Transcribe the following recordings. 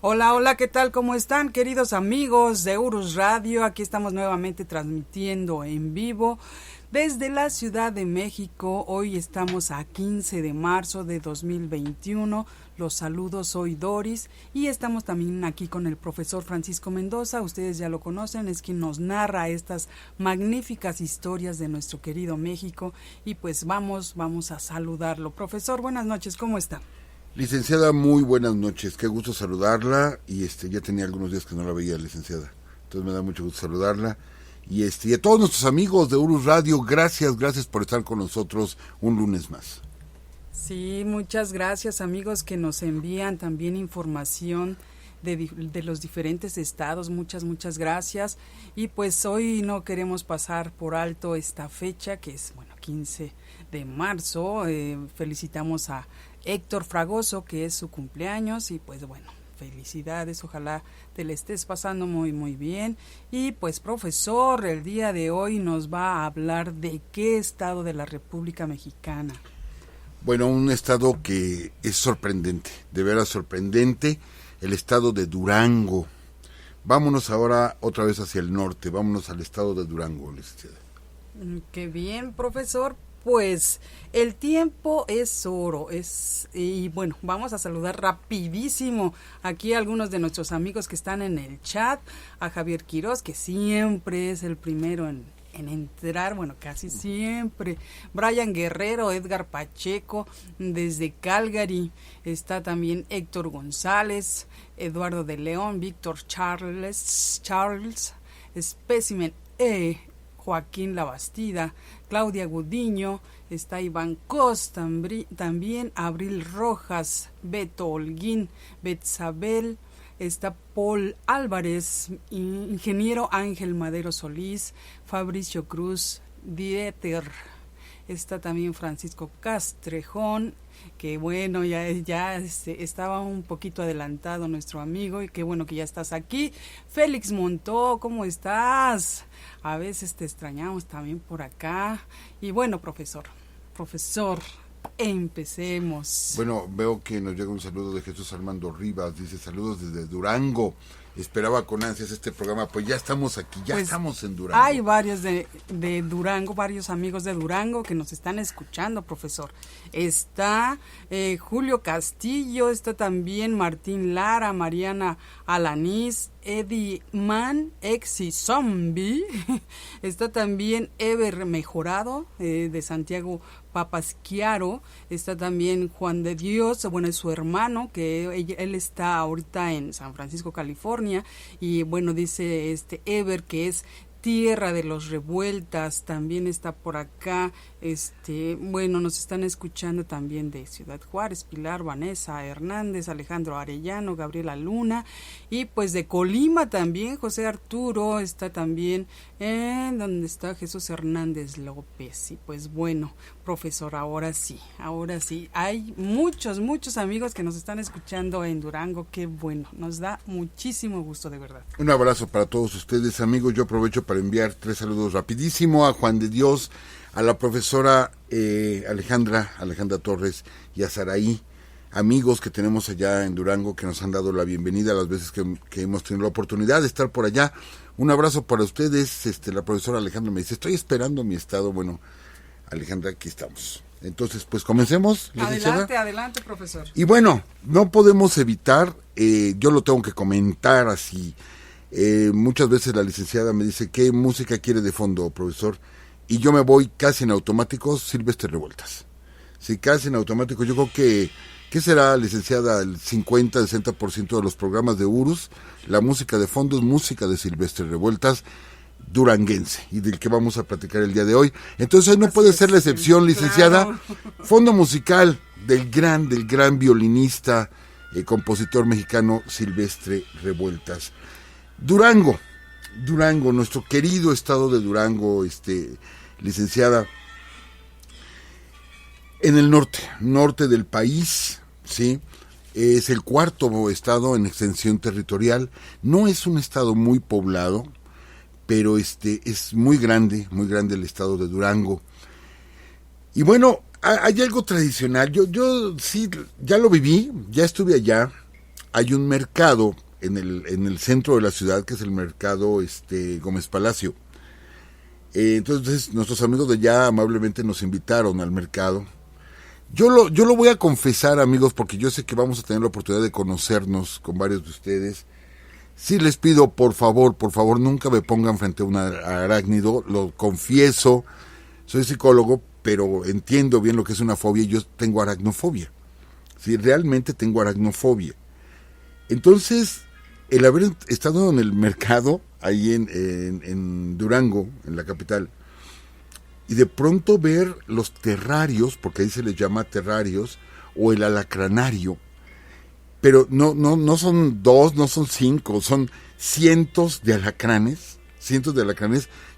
Hola, hola, ¿qué tal? ¿Cómo están, queridos amigos de Urus Radio? Aquí estamos nuevamente transmitiendo en vivo desde la Ciudad de México. Hoy estamos a 15 de marzo de 2021. Los saludos, soy Doris y estamos también aquí con el profesor Francisco Mendoza. Ustedes ya lo conocen, es quien nos narra estas magníficas historias de nuestro querido México. Y pues vamos a saludarlo. Profesor, buenas noches, ¿cómo está? Licenciada, muy buenas noches, qué gusto saludarla y ya tenía algunos días que no la veía, licenciada, entonces me da mucho gusto saludarla y a todos nuestros amigos de Urus Radio, gracias por estar con nosotros un lunes más. Sí, muchas gracias amigos que nos envían también información de los diferentes estados, muchas gracias y pues hoy no queremos pasar por alto esta fecha que es 15 de marzo, felicitamos a Héctor Fragoso, que es su cumpleaños, y pues felicidades, ojalá te le estés pasando muy bien. Y pues profesor, el día de hoy nos va a hablar de qué estado de la República Mexicana. Bueno, un estado que es sorprendente, de veras sorprendente, el estado de Durango. Vámonos ahora otra vez hacia el norte, vámonos al estado de Durango, licenciada. Qué bien, profesor. Pues el tiempo es oro, y bueno, vamos a saludar rapidísimo aquí a algunos de nuestros amigos que están en el chat, a Javier Quiroz, que siempre es el primero en entrar, casi siempre, Brian Guerrero, Edgar Pacheco, desde Calgary, está también Héctor González, Eduardo de León, Víctor Charles, Specimen Joaquín Labastida, Claudia Gudiño, está Iván Cos, también Abril Rojas, Beto Holguín, Betzabel, está Paul Álvarez, ingeniero Ángel Madero Solís, Fabricio Cruz, Dieter, está también Francisco Castrejón, que ya estaba un poquito adelantado nuestro amigo y qué bueno que ya estás aquí. Félix Montó, ¿cómo estás? A veces te extrañamos también por acá. Y bueno, profesor, empecemos. Bueno, veo que nos llega un saludo de Jesús Armando Rivas, dice saludos desde Durango. Esperaba con ansias este programa, pues ya estamos aquí, estamos en Durango. Hay varios de Durango, varios amigos de Durango que nos están escuchando, profesor. Está Julio Castillo, está también Martín Lara, Mariana Alanís, Eddie Mann, Exi Zombie, está también Ever Mejorado, de Santiago Papasquiaro, está también Juan de Dios, es su hermano, que él está ahorita en San Francisco, California, y dice Ever que es tierra de los revueltas, también está por acá, nos están escuchando también de Ciudad Juárez, Pilar, Vanessa Hernández, Alejandro Arellano, Gabriela Luna, y pues de Colima también, José Arturo, está también donde está Jesús Hernández López, y pues profesor, ahora sí, hay muchos amigos que nos están escuchando en Durango, qué bueno, nos da muchísimo gusto, de verdad. Un abrazo para todos ustedes, amigos. Yo aprovecho para enviar 3 saludos rapidísimo a Juan de Dios, a la profesora Alejandra Torres y a Saraí, amigos que tenemos allá en Durango que nos han dado la bienvenida las veces que hemos tenido la oportunidad de estar por allá. Un abrazo para ustedes. La profesora Alejandra me dice, estoy esperando mi estado. Bueno, Alejandra, aquí estamos. Entonces, pues comencemos. Adelante, profesor. Y no podemos evitar, yo lo tengo que comentar así. Muchas veces la licenciada me dice, ¿qué música quiere de fondo, profesor? Y yo me voy casi en automático, Silvestre Revueltas. Sí, casi en automático. Yo creo que, ¿qué será, licenciada? El 50-60% de los programas de Urus, la música de fondo es música de Silvestre Revueltas, duranguense, y del que vamos a platicar el día de hoy. Entonces hoy no puede ser la excepción, licenciada. Claro. Fondo musical del gran violinista, compositor mexicano Silvestre Revueltas. Durango, nuestro querido estado de Durango, licenciada, en el norte del país, ¿sí? Es el 4º estado en extensión territorial. No es un estado muy poblado, pero es muy grande el estado de Durango. Y hay algo tradicional. Yo sí, ya lo viví, ya estuve allá. hay un mercado en el centro de la ciudad, que es el mercado Gómez Palacio. Entonces nuestros amigos de allá amablemente nos invitaron al mercado. Yo lo voy a confesar, amigos, porque yo sé que vamos a tener la oportunidad de conocernos con varios de ustedes. Sí les pido, por favor, nunca me pongan frente a un arácnido, lo confieso, soy psicólogo, pero entiendo bien lo que es una fobia y yo tengo aracnofobia. Sí, realmente tengo aracnofobia. Entonces, el haber estado en el mercado, ahí en Durango, en la capital, y de pronto ver los terrarios, porque ahí se les llama terrarios, o el alacranario, pero no son 2, no son 5, son cientos de alacranes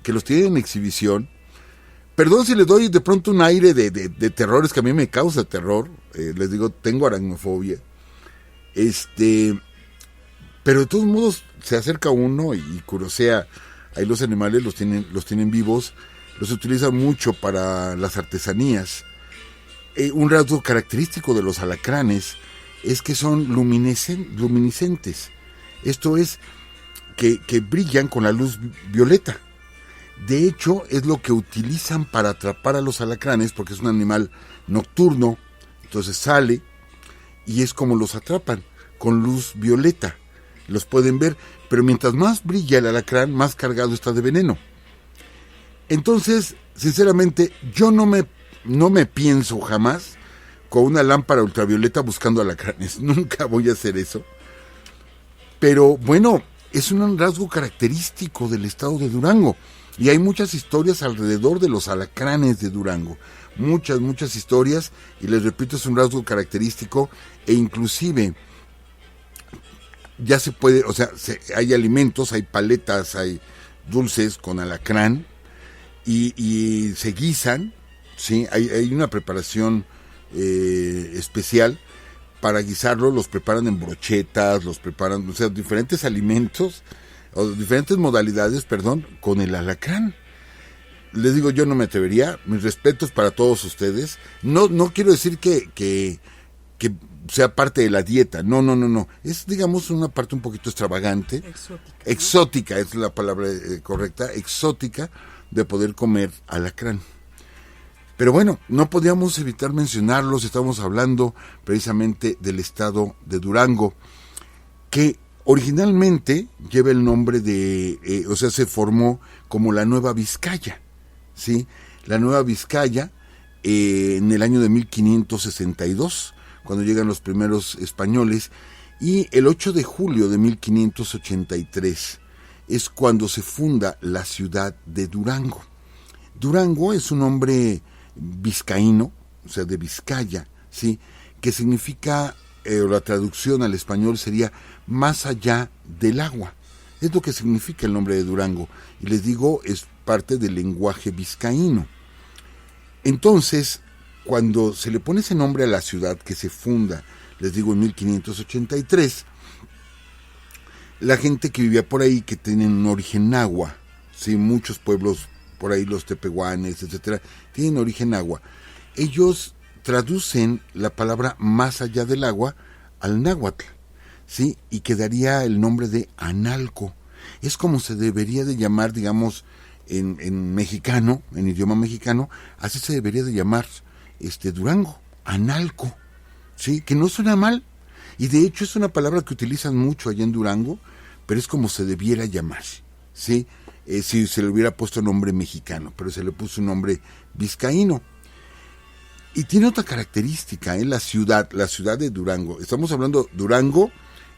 que los tienen en exhibición. Perdón si les doy de pronto un aire de terror, es que a mí me causa terror, les digo, tengo aracnofobia, pero de todos modos se acerca uno y curosea, ahí los animales los tienen vivos, los utilizan mucho para las artesanías. Un rasgo característico de los alacranes es que son luminiscentes. Esto es, que brillan con la luz violeta. De hecho, es lo que utilizan para atrapar a los alacranes, porque es un animal nocturno, entonces sale, y es como los atrapan, con luz violeta. Los pueden ver, pero mientras más brilla el alacrán, más cargado está de veneno. Entonces, sinceramente, yo no me pienso jamás con una lámpara ultravioleta buscando alacranes. Nunca voy a hacer eso. Pero bueno, es un rasgo característico del estado de Durango. Y hay muchas historias alrededor de los alacranes de Durango. Muchas historias. Y les repito, es un rasgo característico. E inclusive, ya se puede, o sea, hay alimentos, hay paletas, hay dulces con alacrán. Y se guisan, ¿sí? Hay una preparación especial para guisarlo, los preparan en brochetas, los preparan, o sea, diferentes alimentos, o diferentes modalidades, con el alacrán. Les digo, yo no me atrevería, mis respetos para todos ustedes. No quiero decir que sea parte de la dieta, no. Es, digamos, una parte un poquito extravagante. Exótica, ¿no? Es la palabra correcta, exótica, de poder comer alacrán. Pero bueno, no podíamos evitar mencionarlos. Estamos hablando precisamente del estado de Durango, que originalmente lleva el nombre de, se formó como la Nueva Vizcaya, ¿sí? La Nueva Vizcaya en el año de 1562, cuando llegan los primeros españoles, y el 8 de julio de 1583 es cuando se funda la ciudad de Durango. Durango es un nombre vizcaíno, o sea, de Vizcaya, ¿sí? Que significa, la traducción al español sería más allá del agua. Es lo que significa el nombre de Durango. Y les digo, es parte del lenguaje vizcaíno. Entonces, cuando se le pone ese nombre a la ciudad que se funda, les digo, en 1583, la gente que vivía por ahí, que tienen un origen náhuatl, ¿sí? Muchos pueblos por ahí, los tepehuanes, etcétera, tienen origen náhuatl. Ellos traducen la palabra más allá del agua al náhuatl, ¿sí? Y quedaría el nombre de Analco. Es como se debería de llamar, digamos, en mexicano, en idioma mexicano, así se debería de llamar Durango, Analco, ¿sí? Que no suena mal. Y de hecho es una palabra que utilizan mucho allá en Durango, pero es como se debiera llamar, ¿sí? Si se le hubiera puesto nombre mexicano, pero se le puso un nombre vizcaíno. Y tiene otra característica, la ciudad de Durango. Estamos hablando Durango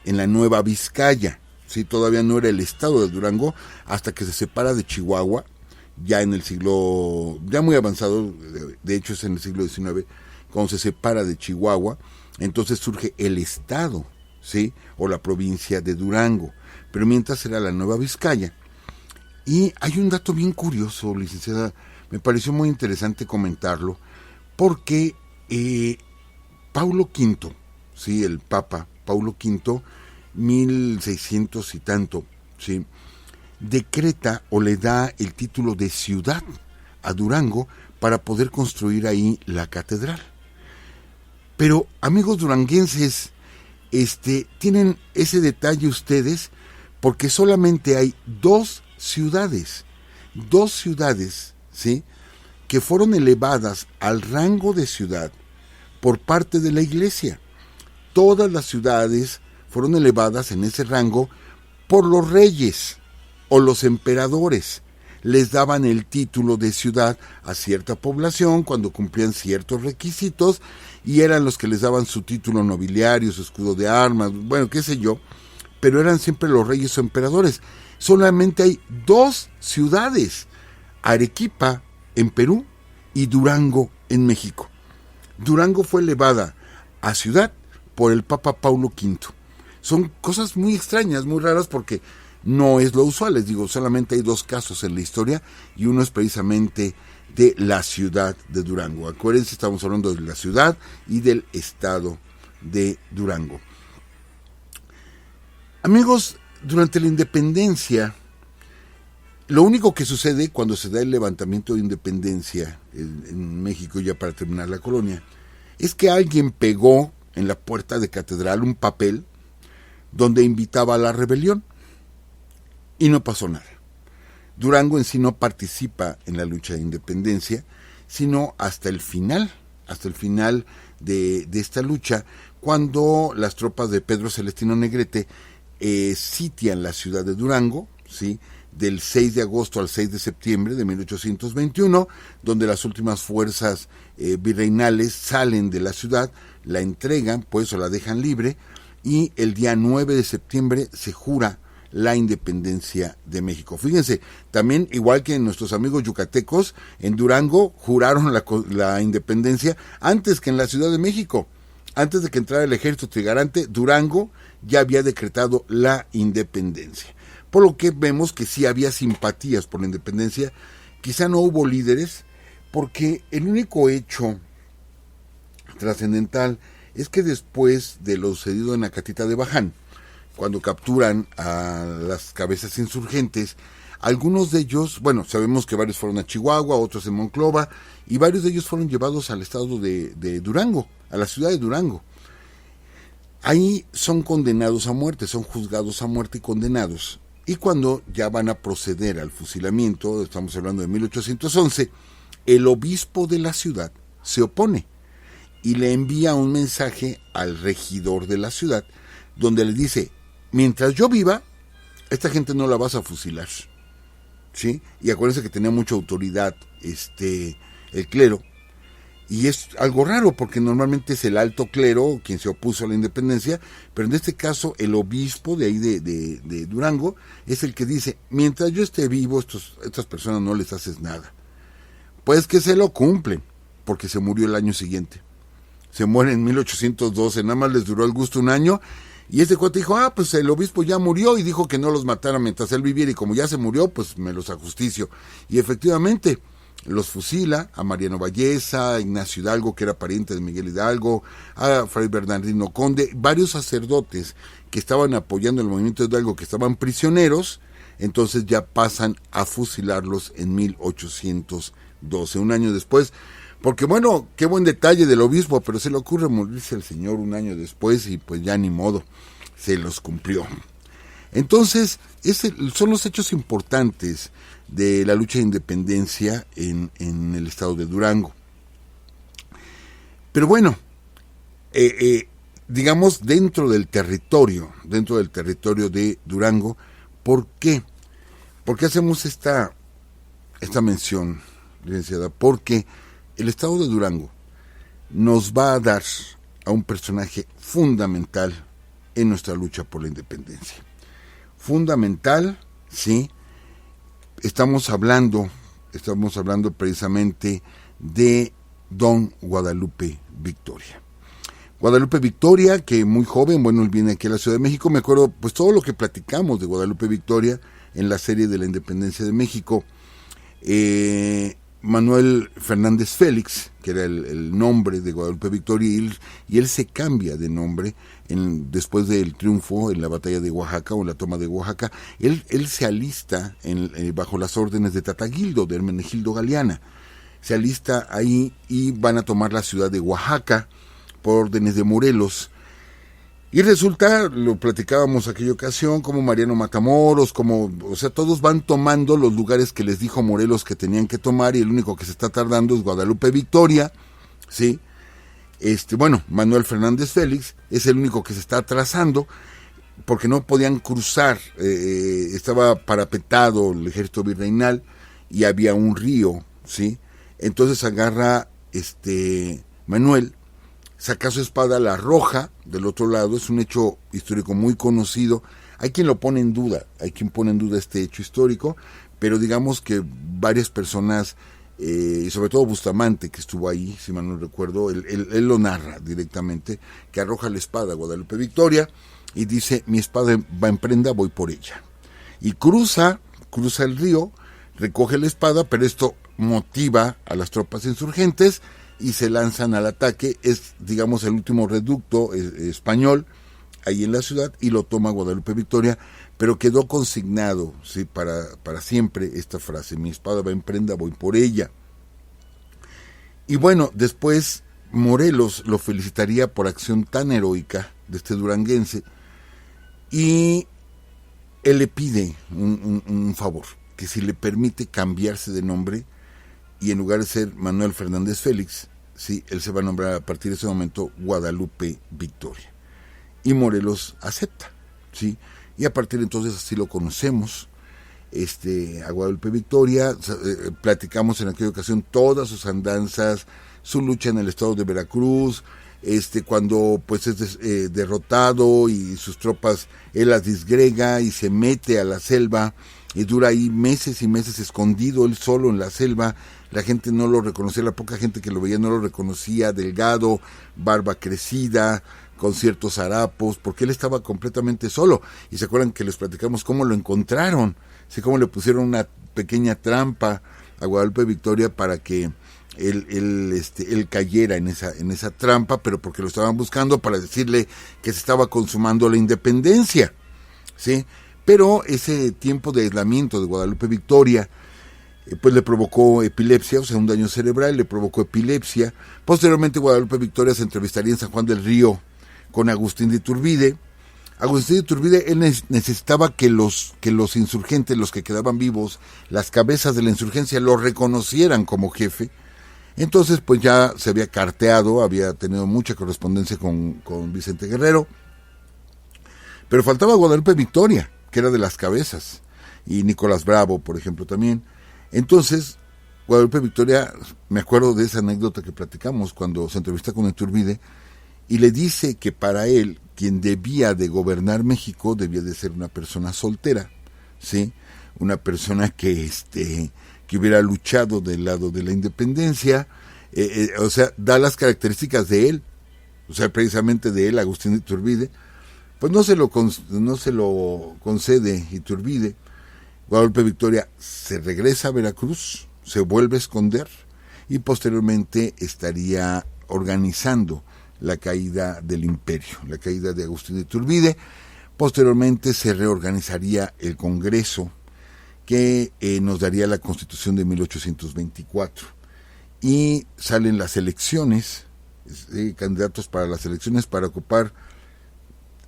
en la Nueva Vizcaya, ¿sí? Todavía no era el estado de Durango hasta que se separa de Chihuahua, ya en el siglo, ya muy avanzado, de hecho es en el siglo XIX, cuando se separa de Chihuahua. Entonces surge el estado, ¿sí? O la provincia de Durango. Pero mientras era la Nueva Vizcaya. Y hay un dato bien curioso, licenciada, me pareció muy interesante comentarlo, porque Paulo V, ¿sí? El Papa Paulo V, 1600 y tanto, ¿sí? Decreta o le da el título de ciudad a Durango para poder construir ahí la catedral. Pero, amigos duranguenses, tienen ese detalle ustedes, porque solamente hay dos ciudades, ¿sí?, que fueron elevadas al rango de ciudad por parte de la Iglesia. Todas las ciudades fueron elevadas en ese rango por los reyes o los emperadores. Les daban el título de ciudad a cierta población cuando cumplían ciertos requisitos, y eran los que les daban su título nobiliario, su escudo de armas, bueno, qué sé yo, pero eran siempre los reyes o emperadores. Solamente hay dos ciudades, Arequipa en Perú y Durango en México. Durango fue elevada a ciudad por el Papa Paulo V. Son cosas muy extrañas, muy raras, porque no es lo usual. Les digo, solamente hay dos casos en la historia, y uno es precisamente de la ciudad de Durango. Acuérdense, estamos hablando de la ciudad y del estado de Durango. Amigos, durante la independencia, lo único que sucede cuando se da el levantamiento de independencia en México, ya para terminar la colonia, es que alguien pegó en la puerta de catedral un papel donde invitaba a la rebelión, y no pasó nada. Durango en sí no participa en la lucha de independencia, sino hasta el final de esta lucha, cuando las tropas de Pedro Celestino Negrete sitian la ciudad de Durango, ¿sí?, del 6 de agosto al 6 de septiembre de 1821, donde las últimas fuerzas virreinales salen de la ciudad, la entregan, pues, o la dejan libre, y el día 9 de septiembre se jura la independencia de México. Fíjense, también, igual que nuestros amigos yucatecos, en Durango juraron la independencia antes que en la Ciudad de México. Antes de que entrara el ejército trigarante, Durango ya había decretado la independencia. Por lo que vemos que sí había simpatías por la independencia. Quizá no hubo líderes, porque el único hecho trascendental es que después de lo sucedido en Acatita de Baján, cuando capturan a las cabezas insurgentes, algunos de ellos, bueno, sabemos que varios fueron a Chihuahua, otros en Monclova, y varios de ellos fueron llevados al estado de Durango, a la ciudad de Durango. Ahí son condenados a muerte, son juzgados a muerte y condenados. Y cuando ya van a proceder al fusilamiento, estamos hablando de 1811, el obispo de la ciudad se opone y le envía un mensaje al regidor de la ciudad, donde le dice: mientras yo viva, esta gente no la vas a fusilar, ¿sí? Y acuérdense que tenía mucha autoridad el clero, y es algo raro porque normalmente es el alto clero quien se opuso a la independencia, pero en este caso el obispo de ahí de Durango es el que dice: mientras yo esté vivo, estas personas no les haces nada. Pues que se lo cumplen, porque se murió el año siguiente. Se muere en 1812, nada más les duró el gusto un año. Y este cuate dijo: pues el obispo ya murió y dijo que no los matara mientras él viviera, y como ya se murió, pues me los ajusticio. Y efectivamente los fusila a Mariano Valleza, a Ignacio Hidalgo, que era pariente de Miguel Hidalgo, a Fray Bernardino Conde, varios sacerdotes que estaban apoyando el movimiento de Hidalgo, que estaban prisioneros. Entonces ya pasan a fusilarlos en 1812, un año después. Porque bueno, qué buen detalle del obispo, pero se le ocurre morirse el señor un año después, y pues ya ni modo, se los cumplió. Entonces, son los hechos importantes de la lucha de independencia en el estado de Durango. Pero bueno, digamos dentro del territorio de Durango, ¿por qué? ¿Por qué hacemos esta mención, licenciada? Porque el estado de Durango nos va a dar a un personaje fundamental en nuestra lucha por la independencia. Fundamental, sí. Estamos hablando precisamente de don Guadalupe Victoria. Guadalupe Victoria, que muy joven, bueno, él viene aquí a la Ciudad de México. Me acuerdo pues todo lo que platicamos de Guadalupe Victoria en la serie de la Independencia de México. Manuel Fernández Félix, que era el nombre de Guadalupe Victoria, y él se cambia de nombre después del triunfo en la batalla de Oaxaca, o en la toma de Oaxaca. Él se alista bajo las órdenes de Tataguildo, de Hermenegildo Galeana. Se alista ahí y van a tomar la ciudad de Oaxaca por órdenes de Morelos. Y resulta, lo platicábamos aquella ocasión, como Mariano Matamoros, o sea, todos van tomando los lugares que les dijo Morelos que tenían que tomar, y el único que se está tardando es Guadalupe Victoria, ¿sí? Bueno, Manuel Fernández Félix es el único que se está atrasando, porque no podían cruzar, estaba parapetado el ejército virreinal, y había un río, ¿sí? Entonces agarra, Manuel, saca su espada, la arroja del otro lado. Es un hecho histórico muy conocido. Hay quien lo pone en duda, hay quien pone en duda este hecho histórico, pero digamos que varias personas, y sobre todo Bustamante, que estuvo ahí, si mal no recuerdo, él lo narra directamente, que arroja la espada a Guadalupe Victoria y dice: mi espada va en prenda, voy por ella. Y cruza el río, recoge la espada, pero esto motiva a las tropas insurgentes y se lanzan al ataque. Es, digamos, el último reducto español ahí en la ciudad, y lo toma Guadalupe Victoria, pero quedó consignado, ¿sí?, para siempre esta frase: mi espada va en prenda, voy por ella. Y bueno, después Morelos lo felicitaría por acción tan heroica de este duranguense, y él le pide un favor, que si le permite cambiarse de nombre, y en lugar de ser Manuel Fernández Félix, sí, él se va a nombrar a partir de ese momento Guadalupe Victoria. Y Morelos acepta, ¿sí? Y a partir de entonces así lo conocemos, a Guadalupe Victoria. Platicamos en aquella ocasión todas sus andanzas, su lucha en el estado de Veracruz, cuando pues es derrotado y sus tropas, él las disgrega y se mete a la selva, y dura ahí meses y meses escondido, él solo en la selva. La gente no lo reconocía, la poca gente que lo veía no lo reconocía, delgado, barba crecida, con ciertos harapos, porque él estaba completamente solo. Y se acuerdan que les platicamos cómo lo encontraron, ¿sí?, cómo le pusieron una pequeña trampa a Guadalupe Victoria para que él cayera en esa trampa, pero porque lo estaban buscando para decirle que se estaba consumando la independencia, ¿sí? Pero ese tiempo de aislamiento de Guadalupe Victoria, pues le provocó epilepsia, o sea, un daño cerebral, le provocó epilepsia. Posteriormente Guadalupe Victoria se entrevistaría en San Juan del Río con Agustín de Iturbide. Agustín de Iturbide, él necesitaba que los insurgentes, los que quedaban vivos, las cabezas de la insurgencia, lo reconocieran como jefe. Entonces, pues ya se había carteado, había tenido mucha correspondencia con Vicente Guerrero, pero faltaba Guadalupe Victoria, que era de las cabezas, y Nicolás Bravo, por ejemplo, también. Entonces, Guadalupe Victoria, me acuerdo de esa anécdota que platicamos cuando se entrevista con Iturbide, y le dice que para él, quien debía de gobernar México, debía de ser una persona soltera, ¿sí? Una persona que hubiera luchado del lado de la independencia, o sea, da las características de él, o sea, precisamente de él, Agustín de Iturbide. Pues no se lo concede Iturbide. Guadalupe Victoria se regresa a Veracruz, se vuelve a esconder, y posteriormente estaría organizando la caída del imperio, la caída de Agustín de Iturbide. Posteriormente se reorganizaría el Congreso, que nos daría la Constitución de 1824, y salen las elecciones, candidatos para las elecciones para ocupar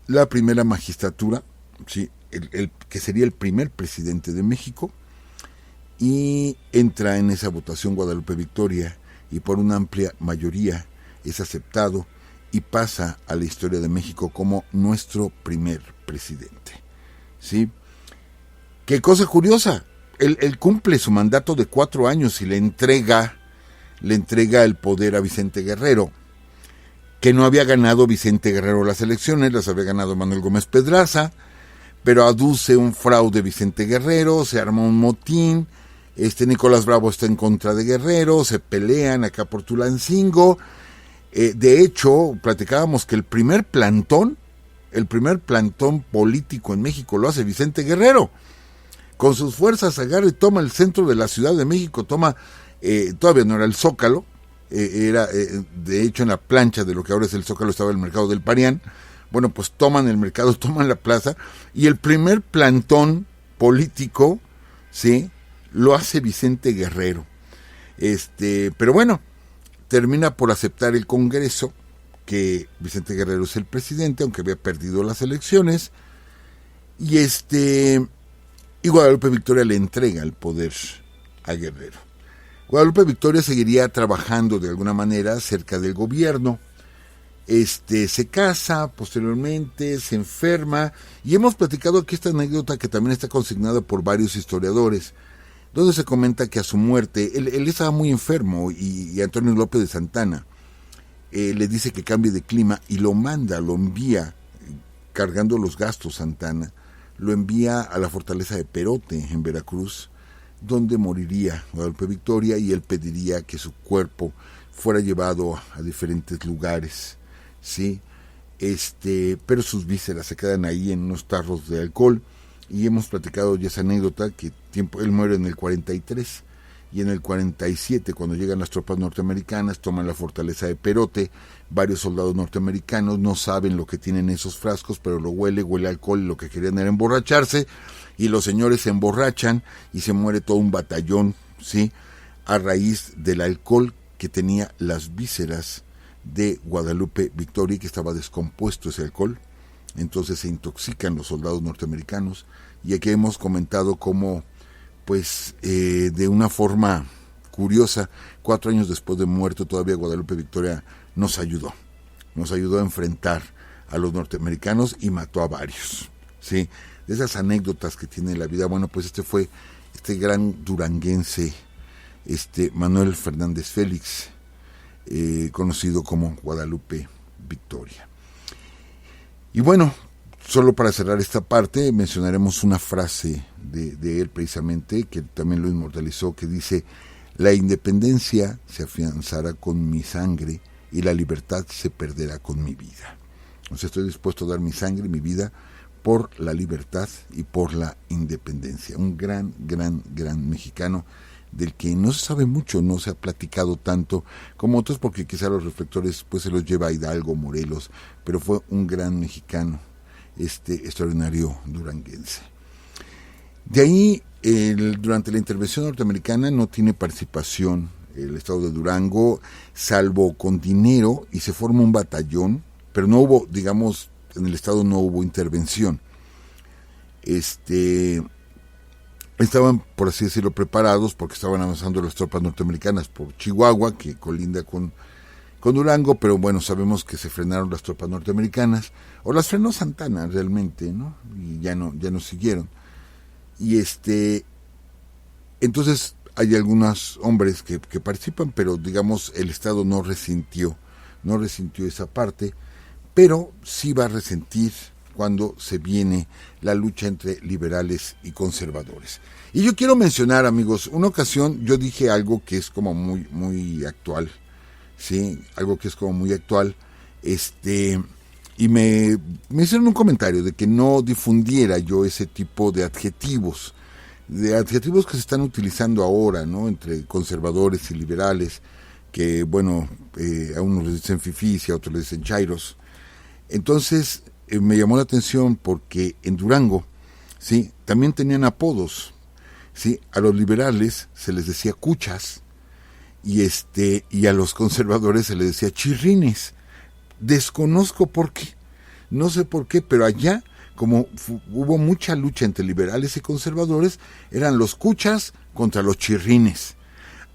la primera magistratura, ¿sí?, el que sería el primer presidente de México, y entra en esa votación Guadalupe Victoria, y por una amplia mayoría es aceptado y pasa a la historia de México como nuestro primer presidente, ¿sí? Qué cosa curiosa, él cumple su mandato de 4 años y le entrega el poder a Vicente Guerrero, que no había ganado Vicente Guerrero las elecciones, las había ganado Manuel Gómez Pedraza, pero aduce un fraude Vicente Guerrero, se arma un motín, Nicolás Bravo está en contra de Guerrero, se pelean acá por Tulancingo. De hecho, platicábamos que el primer plantón político en México lo hace Vicente Guerrero. Con sus fuerzas agarra y toma el centro de la Ciudad de México, todavía no era el Zócalo, de hecho en la plancha de lo que ahora es el Zócalo estaba el mercado del Parián. Bueno, pues toman el mercado, toman la plaza, y el primer plantón político, ¿sí?, lo hace Vicente Guerrero. Pero bueno, termina por aceptar el Congreso, porque Vicente Guerrero es el presidente, aunque había perdido las elecciones, y Guadalupe Victoria le entrega el poder a Guerrero. Guadalupe Victoria seguiría trabajando de alguna manera cerca del gobierno. Se casa posteriormente, se enferma, y hemos platicado aquí esta anécdota que también está consignada por varios historiadores, donde se comenta que a su muerte, él estaba muy enfermo, y Antonio López de Santana le dice que cambie de clima y lo envía, cargando los gastos Santana, lo envía a la fortaleza de Perote en Veracruz, donde moriría Guadalupe Victoria, y él pediría que su cuerpo fuera llevado a diferentes lugares, ¿sí? Pero sus vísceras se quedan ahí en unos tarros de alcohol, y hemos platicado ya esa anécdota, que él muere en el 43, y en el 47, cuando llegan las tropas norteamericanas, toman la fortaleza de Perote. Varios soldados norteamericanos no saben lo que tienen esos frascos, pero lo huele alcohol, y lo que querían era emborracharse, y los señores se emborrachan y se muere todo un batallón, ¿sí?, a raíz del alcohol que tenía las vísceras de Guadalupe Victoria, y que estaba descompuesto ese alcohol. Entonces se intoxican los soldados norteamericanos, y aquí hemos comentado cómo, pues, de una forma curiosa, 4 años después de muerto, todavía Guadalupe Victoria nos ayudó a enfrentar a los norteamericanos y mató a varios, ¿sí? De esas anécdotas que tiene la vida. Bueno, pues fue este gran duranguense, Manuel Fernández Félix, conocido como Guadalupe Victoria. Y bueno, solo para cerrar esta parte, mencionaremos una frase de él precisamente, que también lo inmortalizó, que dice: la independencia se afianzará con mi sangre y la libertad se perderá con mi vida. O sea, estoy dispuesto a dar mi sangre y mi vida por la libertad y por la independencia. Un gran mexicano, del que no se sabe mucho, no se ha platicado tanto como otros, porque quizá los reflectores pues se los lleva a Hidalgo, Morelos, pero fue un gran mexicano, extraordinario duranguense. De ahí, durante la intervención norteamericana no tiene participación el estado de Durango, salvo con dinero, y se forma un batallón, pero no hubo, digamos, en el estado no hubo intervención. Estaban, por así decirlo, preparados, porque estaban avanzando las tropas norteamericanas por Chihuahua, que colinda con Durango, pero bueno, sabemos que se frenaron las tropas norteamericanas, o las frenó Santana realmente, ¿no? Y ya no siguieron. Y entonces hay algunos hombres que participan, pero digamos el Estado no resintió esa parte, pero sí va a resentir cuando se viene la lucha entre liberales y conservadores. Y yo quiero mencionar, amigos, una ocasión yo dije algo que es como muy actual, ¿sí? Algo que es como muy actual, y me hicieron un comentario de que no difundiera yo ese tipo de adjetivos que se están utilizando ahora, ¿no? Entre conservadores y liberales, que bueno, a unos les dicen fifís y a otros les dicen chairos. Entonces me llamó la atención porque en Durango, sí, también tenían apodos, sí, a los liberales se les decía cuchas, y a los conservadores se les decía chirrines. Desconozco por qué, no sé por qué, pero allá, como hubo mucha lucha entre liberales y conservadores, eran los cuchas contra los chirrines.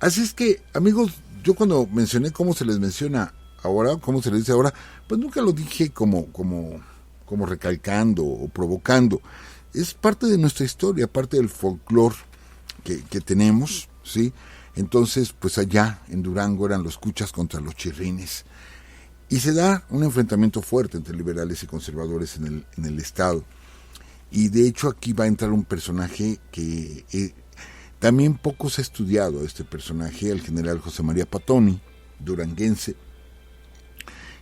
Así es que, amigos, yo cuando mencioné cómo se les menciona ahora, cómo se les dice ahora, pues nunca lo dije como recalcando o provocando. Es parte de nuestra historia, parte del folclore que tenemos, ¿sí? Entonces, pues allá en Durango eran los cuchas contra los chirrines. Y se da un enfrentamiento fuerte entre liberales y conservadores en el estado. Y de hecho aquí va a entrar un personaje que también poco se ha estudiado, el general José María Patoni, duranguense,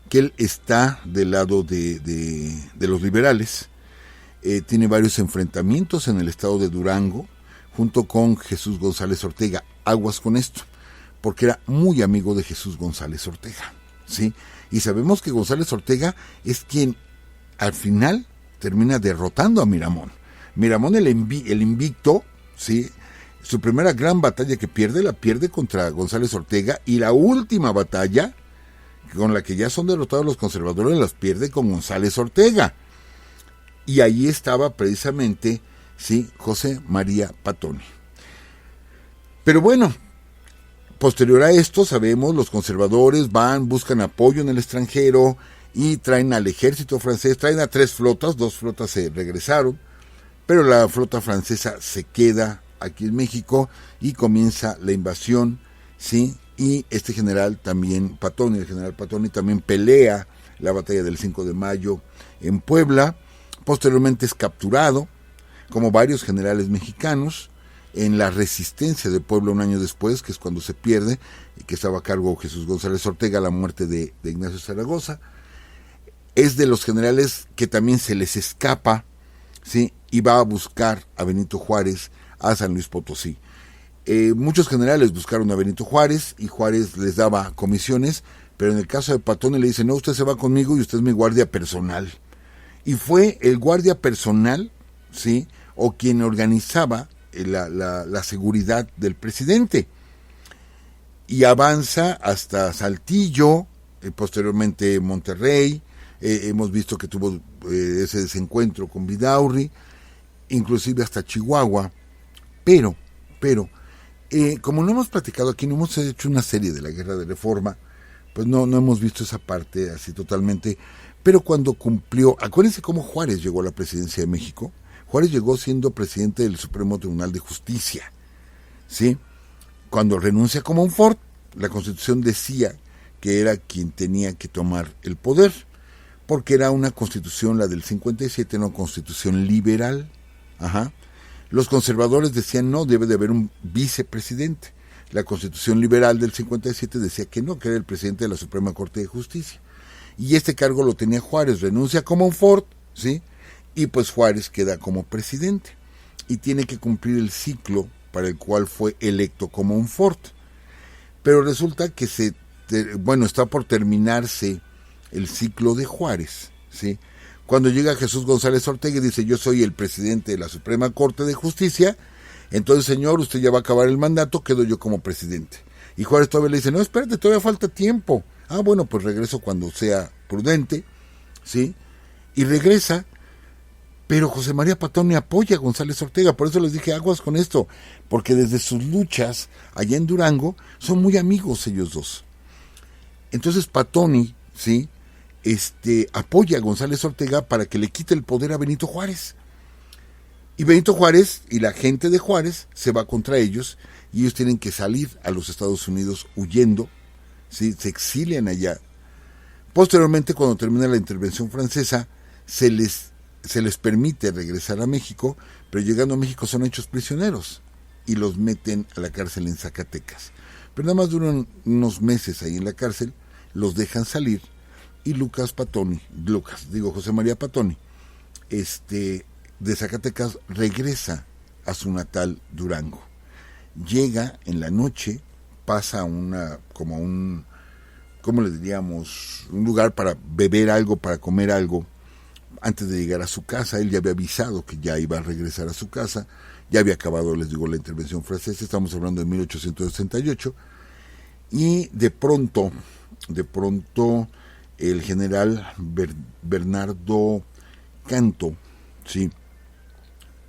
que él está del lado de los liberales. Tiene varios enfrentamientos en el estado de Durango, junto con Jesús González Ortega. Aguas con esto, porque era muy amigo de Jesús González Ortega, ¿sí? Y sabemos que González Ortega es quien al final termina derrotando a Miramón. Miramón, el invicto, ¿sí? Su primera gran batalla que pierde, la pierde contra González Ortega, y la última batalla con la que ya son derrotados los conservadores, las pierde con González Ortega. Y ahí estaba precisamente, sí, José María Patoni. Pero bueno, posterior a esto, sabemos, los conservadores buscan apoyo en el extranjero y traen al ejército francés, traen a 3 flotas, 2 flotas se regresaron, pero la flota francesa se queda aquí en México y comienza la invasión, ¿sí? Y este general también, Patoni, el general Patoni también pelea la batalla del 5 de mayo en Puebla. Posteriormente es capturado, como varios generales mexicanos, en la resistencia de Puebla un año después, que es cuando se pierde, y que estaba a cargo Jesús González Ortega, la muerte de Ignacio Zaragoza. Es de los generales que también se les escapa, ¿sí? Y va a buscar a Benito Juárez a San Luis Potosí. Muchos generales buscaron a Benito Juárez y Juárez les daba comisiones, pero en el caso de Patoni le dice, no, usted se va conmigo y usted es mi guardia personal. Y fue el guardia personal, ¿sí? O quien organizaba la seguridad del presidente. Y avanza hasta Saltillo, posteriormente Monterrey. Hemos visto que tuvo ese desencuentro con Vidaurri, inclusive hasta Chihuahua. Pero, como no hemos platicado aquí, no hemos hecho una serie de la Guerra de Reforma, pues no hemos visto esa parte así totalmente. Pero cuando cumplió, acuérdense cómo Juárez llegó a la presidencia de México. Juárez llegó siendo presidente del Supremo Tribunal de Justicia, ¿sí? Cuando renuncia como Monfort, la Constitución decía que era quien tenía que tomar el poder, porque era una Constitución, la del 57, una Constitución liberal. Ajá. Los conservadores decían, no, debe de haber un vicepresidente. La Constitución liberal del 57 decía que no, que era el presidente de la Suprema Corte de Justicia. Y este cargo lo tenía Juárez, renuncia como Monfort, ¿sí? Y pues Juárez queda como presidente y tiene que cumplir el ciclo para el cual fue electo como Monfort. Pero resulta que está por terminarse el ciclo de Juárez, ¿sí? Cuando llega Jesús González Ortega y dice, yo soy el presidente de la Suprema Corte de Justicia, entonces, señor, usted ya va a acabar el mandato, quedo yo como presidente. Y Juárez todavía le dice, no, espérate, todavía falta tiempo. Ah, bueno, pues regreso cuando sea prudente, ¿sí? Y regresa, pero José María Patoni apoya a González Ortega, por eso les dije, aguas con esto, porque desde sus luchas allá en Durango, son muy amigos ellos dos. Entonces Patoni, ¿sí? Apoya a González Ortega para que le quite el poder a Benito Juárez. Y Benito Juárez y la gente de Juárez se va contra ellos y ellos tienen que salir a los Estados Unidos huyendo, ¿sí? Se exilian allá. Posteriormente, cuando termina la intervención francesa, se les permite regresar a México, pero llegando a México son hechos prisioneros y los meten a la cárcel en Zacatecas. Pero nada más duran unos meses ahí en la cárcel, los dejan salir y José María Patoni, de Zacatecas regresa a su natal Durango. Llega en la noche, pasa ¿cómo le diríamos? Un lugar para beber algo, para comer algo, antes de llegar a su casa. Él ya había avisado que ya iba a regresar a su casa, ya había acabado, les digo, la intervención francesa, estamos hablando de 1868, y de pronto, el general Bernardo Canto, ¿sí?,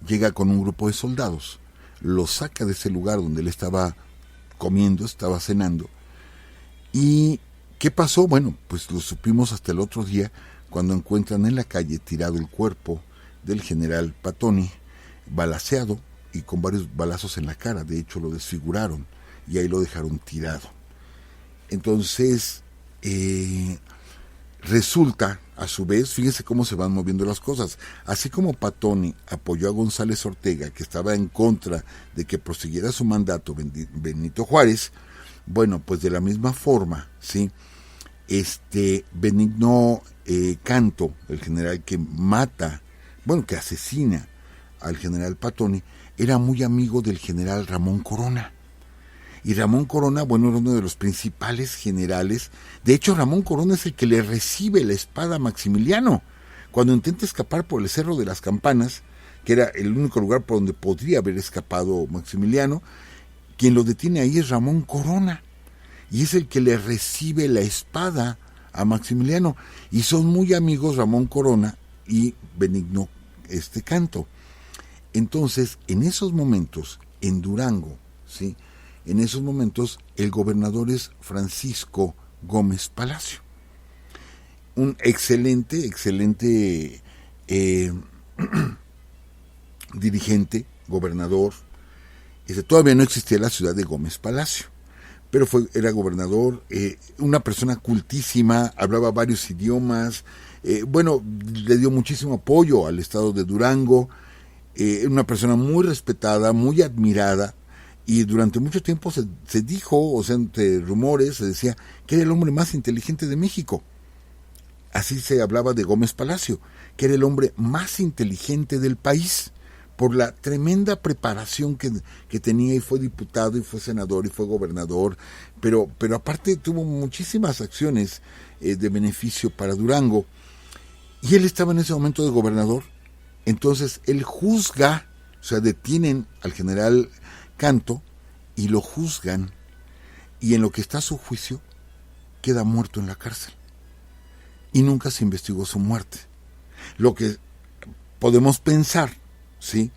llega con un grupo de soldados, lo saca de ese lugar donde él estaba comiendo, estaba cenando. ¿Y qué pasó? Bueno, pues lo supimos hasta el otro día, cuando encuentran en la calle tirado el cuerpo del general Patoni, balaceado y con varios balazos en la cara. De hecho, lo desfiguraron y ahí lo dejaron tirado. Entonces, resulta, a su vez, fíjense cómo se van moviendo las cosas. Así como Patoni apoyó a González Ortega, que estaba en contra de que prosiguiera su mandato Benito Juárez, bueno, pues de la misma forma, ¿sí? Benigno Canto, el general que que asesina al general Patoni, era muy amigo del general Ramón Corona. Y Ramón Corona, bueno, era uno de los principales generales. De hecho, Ramón Corona es el que le recibe la espada a Maximiliano cuando intenta escapar por el Cerro de las Campanas, que era el único lugar por donde podría haber escapado Maximiliano. Quien lo detiene ahí es Ramón Corona, y es el que le recibe la espada a Maximiliano. Y son muy amigos Ramón Corona y Benigno Canto. Entonces, en esos momentos, en Durango, ¿sí? En esos momentos, el gobernador es Francisco Gómez Palacio. Un excelente dirigente, gobernador. Todavía no existía la ciudad de Gómez Palacio, pero era gobernador, una persona cultísima, hablaba varios idiomas, le dio muchísimo apoyo al estado de Durango, una persona muy respetada, muy admirada, y durante mucho tiempo se dijo, o sea, entre rumores, se decía que era el hombre más inteligente de México. Así se hablaba de Gómez Palacio, que era el hombre más inteligente del país, por la tremenda preparación que tenía, y fue diputado, y fue senador, y fue gobernador, pero aparte tuvo muchísimas acciones de beneficio para Durango, y él estaba en ese momento de gobernador. Entonces él juzga, o sea, detienen al general Canto, y lo juzgan, y en lo que está su juicio, queda muerto en la cárcel. Y nunca se investigó su muerte. Lo que podemos pensar, ¿sí?,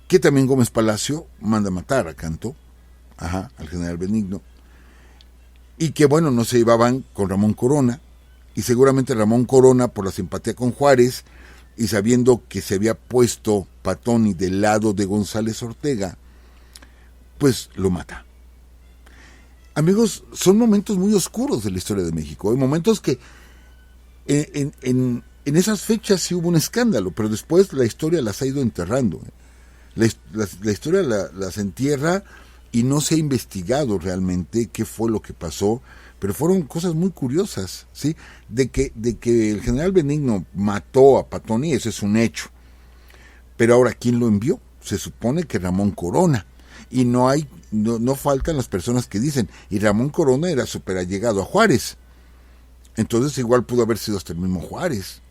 que también Gómez Palacio manda matar a Canto, al general Benigno, y que no se llevaban con Ramón Corona, y seguramente Ramón Corona, por la simpatía con Juárez, y sabiendo que se había puesto Pattoni del lado de González Ortega, pues lo mata. Amigos, son momentos muy oscuros de la historia de México, hay momentos que en esas fechas sí hubo un escándalo, pero después la historia las ha ido enterrando. La historia las entierra, y no se ha investigado realmente qué fue lo que pasó, pero fueron cosas muy curiosas, ¿sí? De que el general Benigno mató a Pattoni, ese es un hecho. Pero ahora, ¿quién lo envió? Se supone que Ramón Corona. Y no faltan las personas que dicen, y Ramón Corona era súper allegado a Juárez. Entonces igual pudo haber sido hasta el mismo Juárez.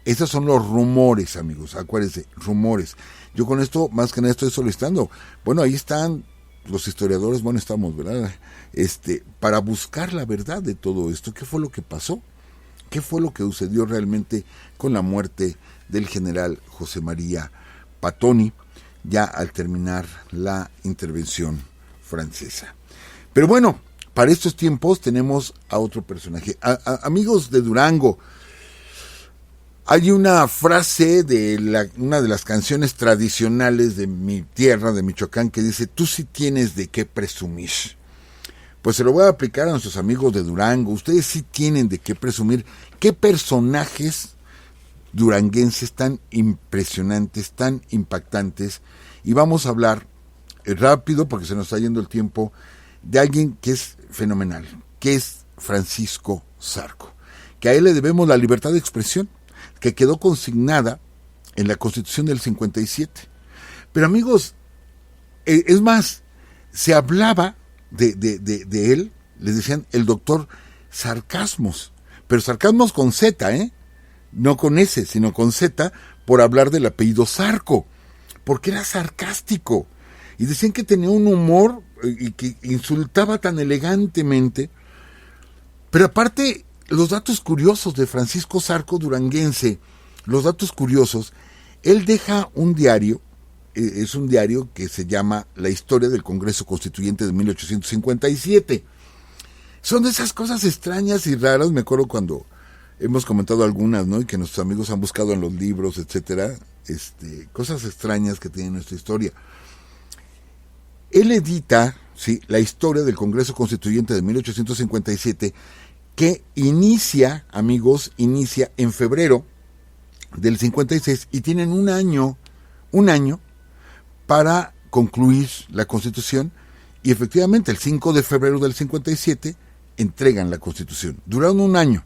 Esos son los rumores, amigos, acuérdense, rumores. Yo con esto, más que nada, estoy solicitando. Ahí están los historiadores, estamos, ¿verdad? Para buscar la verdad de todo esto. ¿Qué fue lo que pasó? ¿Qué fue lo que sucedió realmente con la muerte del general José María Pattoni, ya al terminar la intervención francesa? Pero para estos tiempos tenemos a otro personaje. Amigos de Durango, hay una frase de una de las canciones tradicionales de mi tierra, de Michoacán, que dice: tú sí tienes de qué presumir. Pues se lo voy a aplicar a nuestros amigos de Durango. Ustedes sí tienen de qué presumir. ¿Qué personajes duranguenses tan impresionantes, tan impactantes? Y vamos a hablar rápido, porque se nos está yendo el tiempo, de alguien que es fenomenal, que es Francisco Zarco, que a él le debemos la libertad de expresión, que quedó consignada en la Constitución del 57. Pero amigos, es más, se hablaba de él, les decían el doctor Sarcasmos, pero Sarcasmos con Z, no con S, sino con Z, por hablar del apellido Zarco, porque era sarcástico, y decían que tenía un humor y que insultaba tan elegantemente. Pero aparte, los datos curiosos de Francisco Zarco duranguense, los datos curiosos, él deja un diario, es un diario que se llama La Historia del Congreso Constituyente de 1857. Son de esas cosas extrañas y raras. Me acuerdo cuando hemos comentado algunas, ¿no? Y que nuestros amigos han buscado en los libros, etcétera, cosas extrañas que tiene nuestra historia. Él edita, sí, La Historia del Congreso Constituyente de 1857, que inicia, amigos, en febrero del 56, y tienen un año para concluir la Constitución, y efectivamente el 5 de febrero del 57 entregan la Constitución. Duraron un año.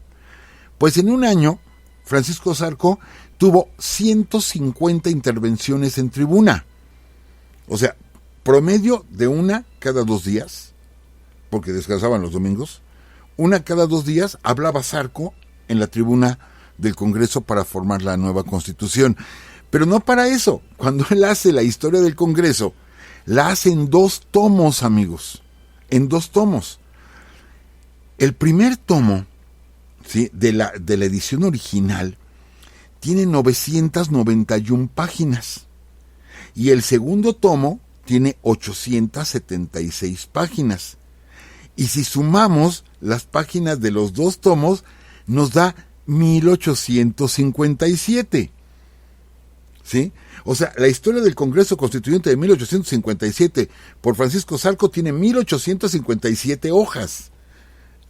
Pues en un año, Francisco Zarco tuvo 150 intervenciones en tribuna. O sea, promedio de una cada 2 días, porque descansaban los domingos. Una cada 2 días hablaba Zarco en la tribuna del Congreso para formar la nueva Constitución. Pero no para eso. Cuando él hace la historia del Congreso, la hace en 2 tomos, amigos. En 2 tomos. El primer tomo ¿sí? de la edición original tiene 991 páginas y el segundo tomo tiene 876 páginas. Y si sumamos las páginas de los dos tomos, nos da 1857. ¿Sí? O sea, la historia del Congreso Constituyente de 1857 por Francisco Zarco tiene 1857 hojas.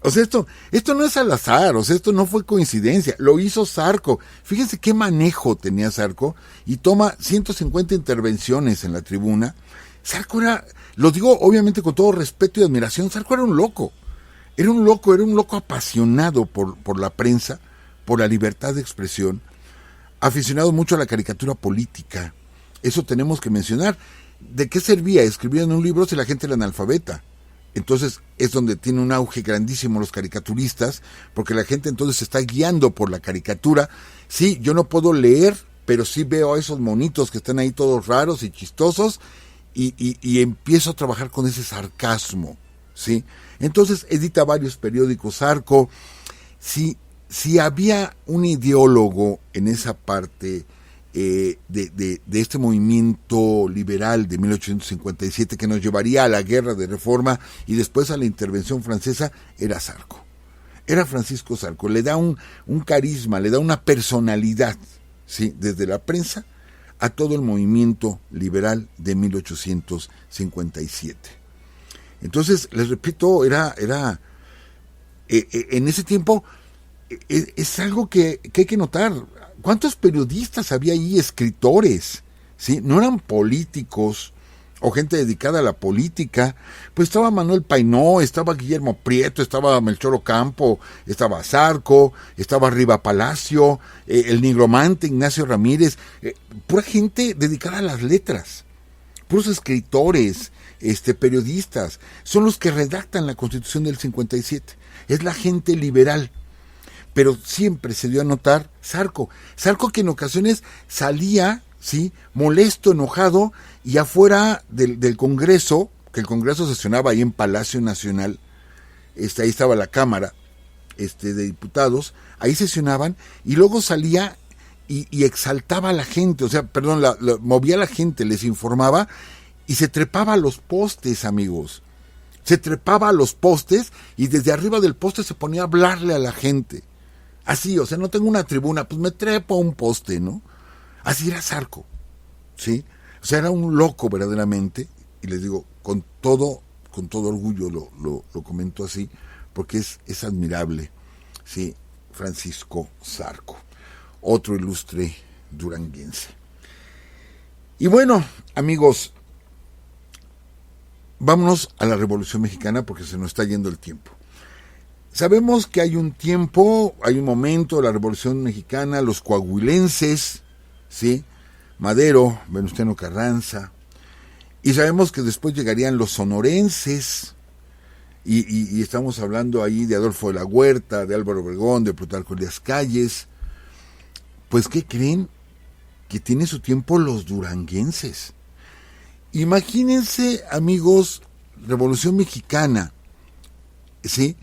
O sea, esto no es al azar, o sea, esto no fue coincidencia, lo hizo Zarco. Fíjense qué manejo tenía Zarco y toma 150 intervenciones en la tribuna. Zarco era, lo digo obviamente con todo respeto y admiración, Zarco era un loco apasionado por la prensa, por la libertad de expresión, aficionado mucho a la caricatura política. Eso tenemos que mencionar. ¿De qué servía escribir en un libro si la gente era analfabeta? Entonces es donde tiene un auge grandísimo los caricaturistas, porque la gente entonces se está guiando por la caricatura. Sí, yo no puedo leer, pero sí veo a esos monitos que están ahí todos raros y chistosos, y empiezo a trabajar con ese sarcasmo, ¿sí? Entonces edita varios periódicos Zarco. Si había un ideólogo en esa parte de este movimiento liberal de 1857 que nos llevaría a la guerra de reforma y después a la intervención francesa, era Zarco. Era Francisco Zarco. Le da un carisma, le da una personalidad, ¿sí? Desde la prensa a todo el movimiento liberal de 1857. Entonces, les repito, era en ese tiempo es algo que hay que notar. ¿Cuántos periodistas había ahí, escritores? ¿Sí? No eran políticos o gente dedicada a la política. Pues estaba Manuel Painó, estaba Guillermo Prieto, estaba Melchor Ocampo, estaba Zarco, estaba Riva Palacio, el nigromante Ignacio Ramírez, pura gente dedicada a las letras, puros escritores, periodistas, son los que redactan la Constitución del 57. Es la gente liberal. Pero siempre se dio a notar Zarco que en ocasiones salía, ¿sí? Molesto, enojado, y afuera del Congreso, que el Congreso sesionaba ahí en Palacio Nacional, ahí estaba la Cámara de Diputados, ahí sesionaban, y luego salía y exaltaba a la gente, o sea, perdón, movía a la gente, les informaba, y se trepaba a los postes, amigos. Se trepaba a los postes, y desde arriba del poste se ponía a hablarle a la gente. Así, o sea, no tengo una tribuna, pues me trepo a un poste, ¿no? Así era Zarco, ¿sí? O sea, era un loco verdaderamente, y les digo, con todo orgullo lo comento así, porque es admirable, ¿sí? Francisco Zarco, otro ilustre duranguense. Y bueno, amigos, vámonos a la Revolución Mexicana porque se nos está yendo el tiempo. Sabemos que hay un tiempo, hay un momento de la Revolución Mexicana, los coahuilenses, ¿sí? Madero, Venustiano Carranza, y sabemos que después llegarían los sonorenses, y estamos hablando ahí de Adolfo de la Huerta, de Álvaro Obregón, de Plutarco Elías Calles. Pues, ¿qué creen? Que tiene su tiempo los duranguenses. Imagínense, amigos, Revolución Mexicana, ¿sí?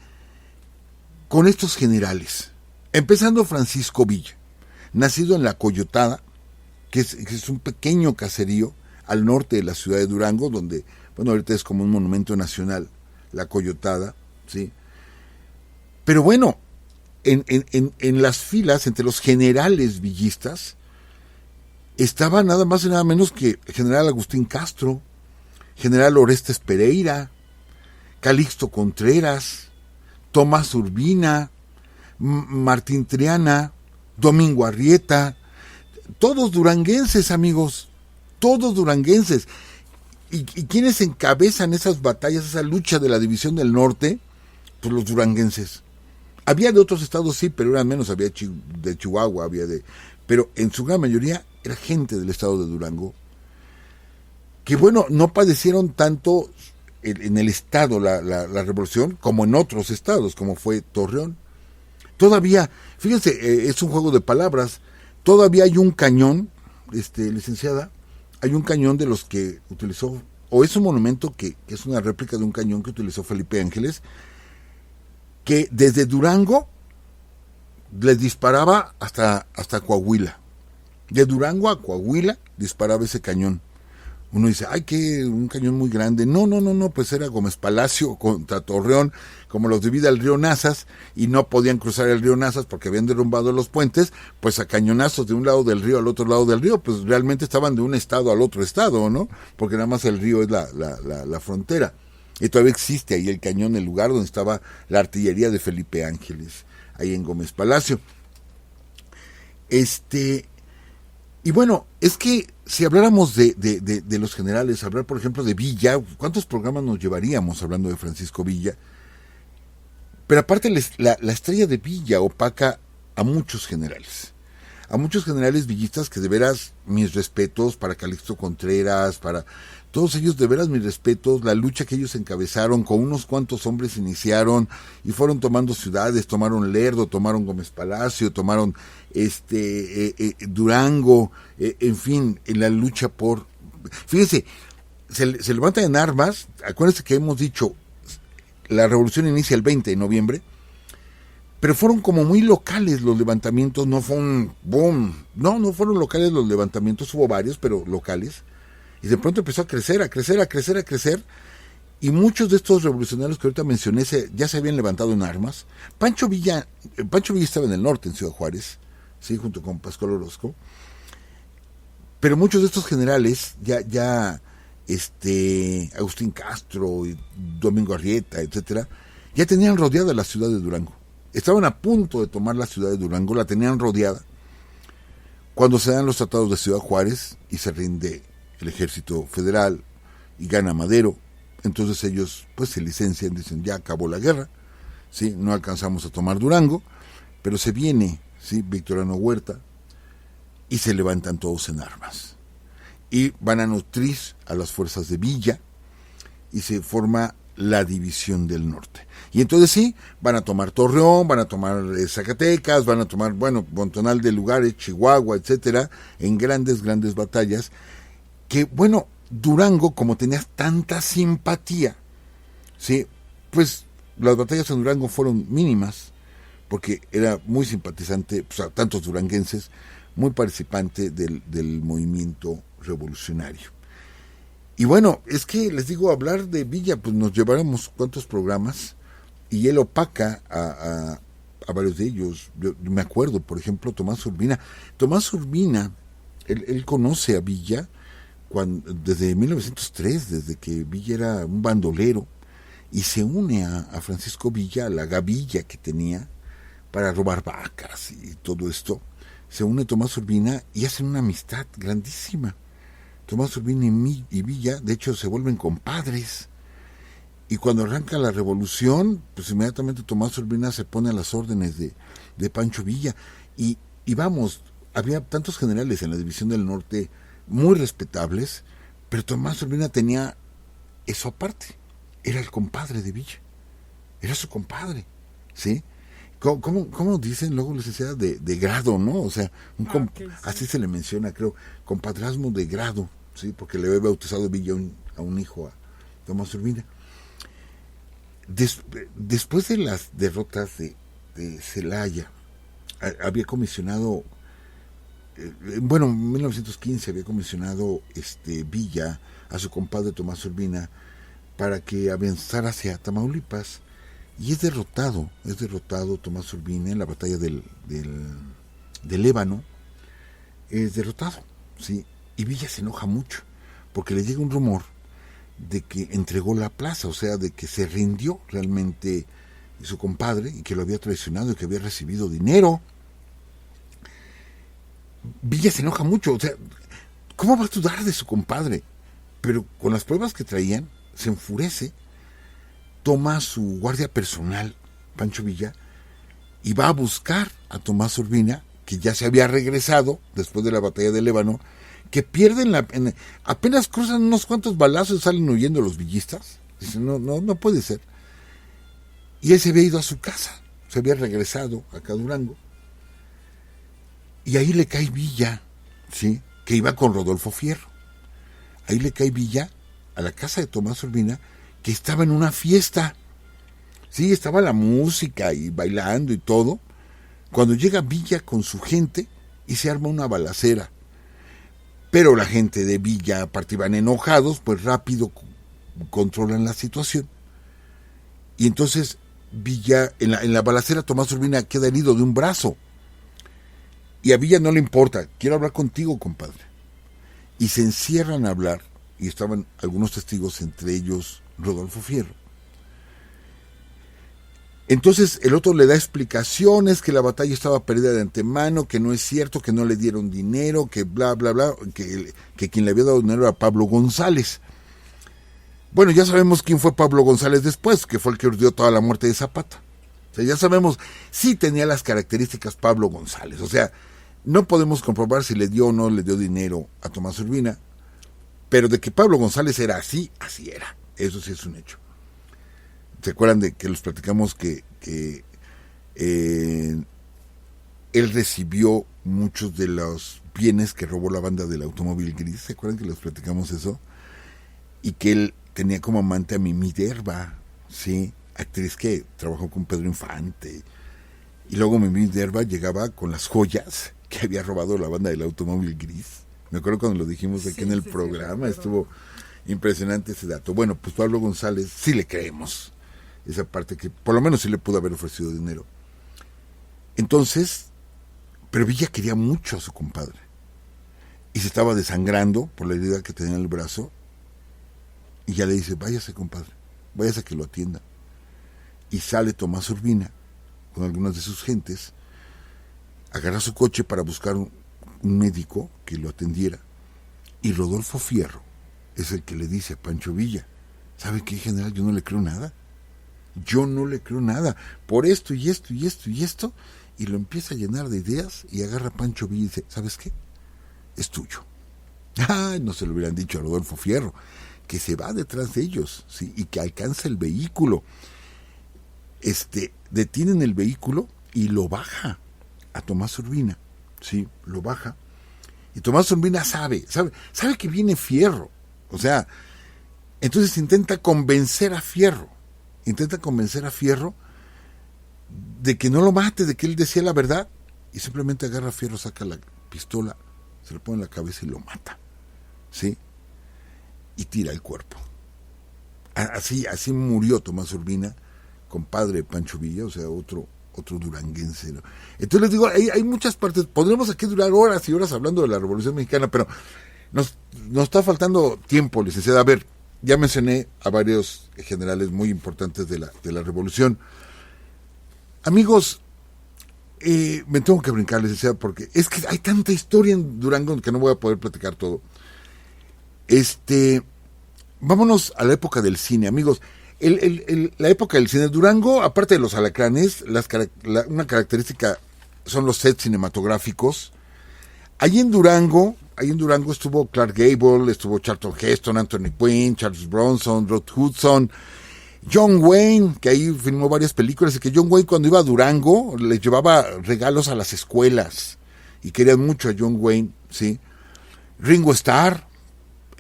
Con estos generales, empezando Francisco Villa, nacido en La Coyotada, que es un pequeño caserío al norte de la ciudad de Durango, donde, bueno, ahorita es como un monumento nacional, La Coyotada, ¿sí? Pero bueno, en las filas, entre los generales villistas, estaba nada más y nada menos que el general Agustín Castro, general Orestes Pereira, Calixto Contreras, Tomás Urbina, Martín Triana, Domingo Arrieta, todos duranguenses, amigos, todos duranguenses. ¿Y quiénes encabezan esas batallas, esa lucha de la División del Norte? Pues los duranguenses. Había de otros estados, sí, pero eran menos, había de Chihuahua, pero en su gran mayoría era gente del estado de Durango, que bueno, no padecieron tanto en el estado la revolución como en otros estados, como fue Torreón. Todavía, fíjense, es un juego de palabras, todavía hay un cañón, licenciada, hay un cañón de los que utilizó, o es un monumento que es una réplica de un cañón que utilizó Felipe Ángeles, que desde Durango les disparaba hasta Coahuila. De Durango a Coahuila disparaba ese cañón. Uno dice, ay, que un cañón muy grande. No, pues era Gómez Palacio contra Torreón, como los divide el río Nazas, y no podían cruzar el río Nazas porque habían derrumbado los puentes, pues a cañonazos de un lado del río al otro lado del río, pues realmente estaban de un estado al otro estado, ¿no? Porque nada más el río es la frontera. Y todavía existe ahí el cañón, el lugar donde estaba la artillería de Felipe Ángeles, ahí en Gómez Palacio. Y bueno, es que si habláramos de los generales, hablar por ejemplo de Villa, ¿cuántos programas nos llevaríamos hablando de Francisco Villa? Pero aparte la estrella de Villa opaca a muchos generales villistas que de veras mis respetos para Calixto Contreras, para todos ellos de veras mis respetos, la lucha que ellos encabezaron, con unos cuantos hombres iniciaron y fueron tomando ciudades, tomaron Lerdo, tomaron Gómez Palacio, tomaron Durango, en fin, en la lucha por... Fíjense, se levantan en armas, acuérdense que hemos dicho, la revolución inicia el 20 de noviembre, pero fueron como muy locales los levantamientos, no fue un boom, no fueron locales los levantamientos, hubo varios, pero locales, y de pronto empezó a crecer, y muchos de estos revolucionarios que ahorita mencioné ya se habían levantado en armas. Pancho Villa estaba en el norte, en Ciudad Juárez, sí, junto con Pascual Orozco, pero muchos de estos generales, Agustín Castro, y Domingo Arrieta, etcétera, ya tenían rodeada la ciudad de Durango. Estaban a punto de tomar la ciudad de Durango, la tenían rodeada, cuando se dan los tratados de Ciudad Juárez y se rinde el ejército federal y gana Madero. Entonces ellos pues se licencian, dicen ya acabó la guerra, ¿sí? No alcanzamos a tomar Durango, pero se viene, ¿sí? Victoriano Huerta, y se levantan todos en armas. Y van a nutrir a las fuerzas de Villa y se forma la División del Norte. Y entonces sí, van a tomar Torreón, van a tomar Zacatecas, van a tomar, bueno, montonal de lugares, Chihuahua, etcétera, en grandes batallas, que, bueno, Durango, como tenía tanta simpatía, sí, pues las batallas en Durango fueron mínimas, porque era muy simpatizante, pues, a tantos duranguenses, muy participante del movimiento revolucionario. Y bueno, es que les digo, hablar de Villa, pues nos llevaremos cuántos programas, y él opaca a varios de ellos. Yo me acuerdo, por ejemplo, Tomás Urbina. Tomás Urbina, él conoce a Villa desde 1903, desde que Villa era un bandolero, y se une a Francisco Villa, a la gavilla que tenía para robar vacas y todo esto. Se une Tomás Urbina y hacen una amistad grandísima. Tomás Urbina y Villa, de hecho, se vuelven compadres. Y cuando arranca la revolución, pues inmediatamente Tomás Urbina se pone a las órdenes de Pancho Villa. Y vamos, había tantos generales en la División del Norte muy respetables, pero Tomás Urbina tenía eso aparte. Era el compadre de Villa. Era su compadre, ¿sí? ¿Cómo dicen luego, licenciada? De grado, ¿no? O sea, Sí. así se le menciona, creo, compadrazmo de grado, ¿sí? Porque le había bautizado Villa a un hijo, a Tomás Urbina. Después de las derrotas de Celaya, había comisionado, en 1915 había comisionado Villa a su compadre Tomás Urbina para que avanzara hacia Tamaulipas, y es derrotado Tomás Urbina en la batalla del Ébano. Es derrotado, ¿sí? Y Villa se enoja mucho porque le llega un rumor de que entregó la plaza, o sea, de que se rindió realmente su compadre y que lo había traicionado y que había recibido dinero. Villa se enoja mucho, o sea, ¿cómo va a dudar de su compadre? Pero con las pruebas que traían, se enfurece, toma su guardia personal, Pancho Villa, y va a buscar a Tomás Urbina, que ya se había regresado después de la batalla del Ébano, que pierden apenas cruzan unos cuantos balazos y salen huyendo los villistas. Dicen, no puede ser. Y él se había ido a su casa, se había regresado acá a Durango, y ahí le cae Villa, ¿sí? Que iba con Rodolfo Fierro. Ahí le cae Villa a la casa de Tomás Urbina, que estaba en una fiesta. Sí, estaba la música y bailando y todo, cuando llega Villa con su gente y se arma una balacera. Pero la gente de Villa, aparte van enojados, pues rápido controlan la situación. Y entonces Villa, en la balacera, Tomás Urbina queda herido de un brazo. Y a Villa no le importa, quiero hablar contigo, compadre. Y se encierran a hablar, y estaban algunos testigos, entre ellos Rodolfo Fierro. Entonces el otro le da explicaciones, que la batalla estaba perdida de antemano, que no es cierto, que no le dieron dinero, que bla, bla, bla, que quien le había dado dinero era Pablo González. Bueno, ya sabemos quién fue Pablo González después, que fue el que urdió toda la muerte de Zapata. O sea, ya sabemos, sí tenía las características Pablo González. O sea, no podemos comprobar si le dio o no le dio dinero a Tomás Urbina, pero de que Pablo González era así, así era. Eso sí es un hecho. ¿Se acuerdan de que los platicamos que él recibió muchos de los bienes que robó la banda del Automóvil Gris? ¿Se acuerdan que los platicamos eso? Y que él tenía como amante a Mimi Derba, ¿sí? Actriz que trabajó con Pedro Infante. Y luego Mimi Derba llegaba con las joyas que había robado la banda del Automóvil Gris. Me acuerdo cuando lo dijimos aquí en el programa, estuvo impresionante ese dato. Bueno, pues Pablo González sí le creemos esa parte, que por lo menos sí le pudo haber ofrecido dinero. Entonces, pero Villa quería mucho a su compadre y se estaba desangrando por la herida que tenía en el brazo, y ya le dice: váyase, compadre, váyase a que lo atienda. Y sale Tomás Urbina con algunas de sus gentes, agarra su coche para buscar un médico que lo atendiera, y Rodolfo Fierro es el que le dice a Pancho Villa: ¿sabe qué, general? Yo no le creo nada. Yo no le creo nada, por esto y esto y esto y esto, y lo empieza a llenar de ideas, y agarra a Pancho Villa y dice: ¿sabes qué? Es tuyo. Ay, no se lo hubieran dicho a Rodolfo Fierro, que se va detrás de ellos, ¿sí? Y que alcanza el vehículo. Detienen el vehículo y lo baja a Tomás Urbina, ¿sí? Lo baja. Y Tomás Urbina sabe que viene Fierro. O sea, entonces intenta convencer a Fierro de que no lo mate, de que él decía la verdad, y simplemente agarra a Fierro, saca la pistola, se lo pone en la cabeza y lo mata, ¿sí? Y tira el cuerpo. Así murió Tomás Urbina, compadre de Pancho Villa, o sea, otro duranguense, ¿no? Entonces les digo, hay muchas partes. Podríamos aquí durar horas y horas hablando de la Revolución Mexicana, pero nos está faltando tiempo, licenciada. A ver, ya mencioné a varios generales muy importantes de la Revolución. Amigos, me tengo que brincar, licenciada, porque es que hay tanta historia en Durango que no voy a poder platicar todo. Vámonos a la época del cine, amigos. La época del cine. Durango, aparte de los alacranes, una característica son los sets cinematográficos. Ahí en Durango estuvo Clark Gable, estuvo Charlton Heston, Anthony Quinn, Charles Bronson, Rod Hudson, John Wayne, que ahí filmó varias películas, y que John Wayne, cuando iba a Durango, le llevaba regalos a las escuelas, y querían mucho a John Wayne, ¿sí? Ringo Starr,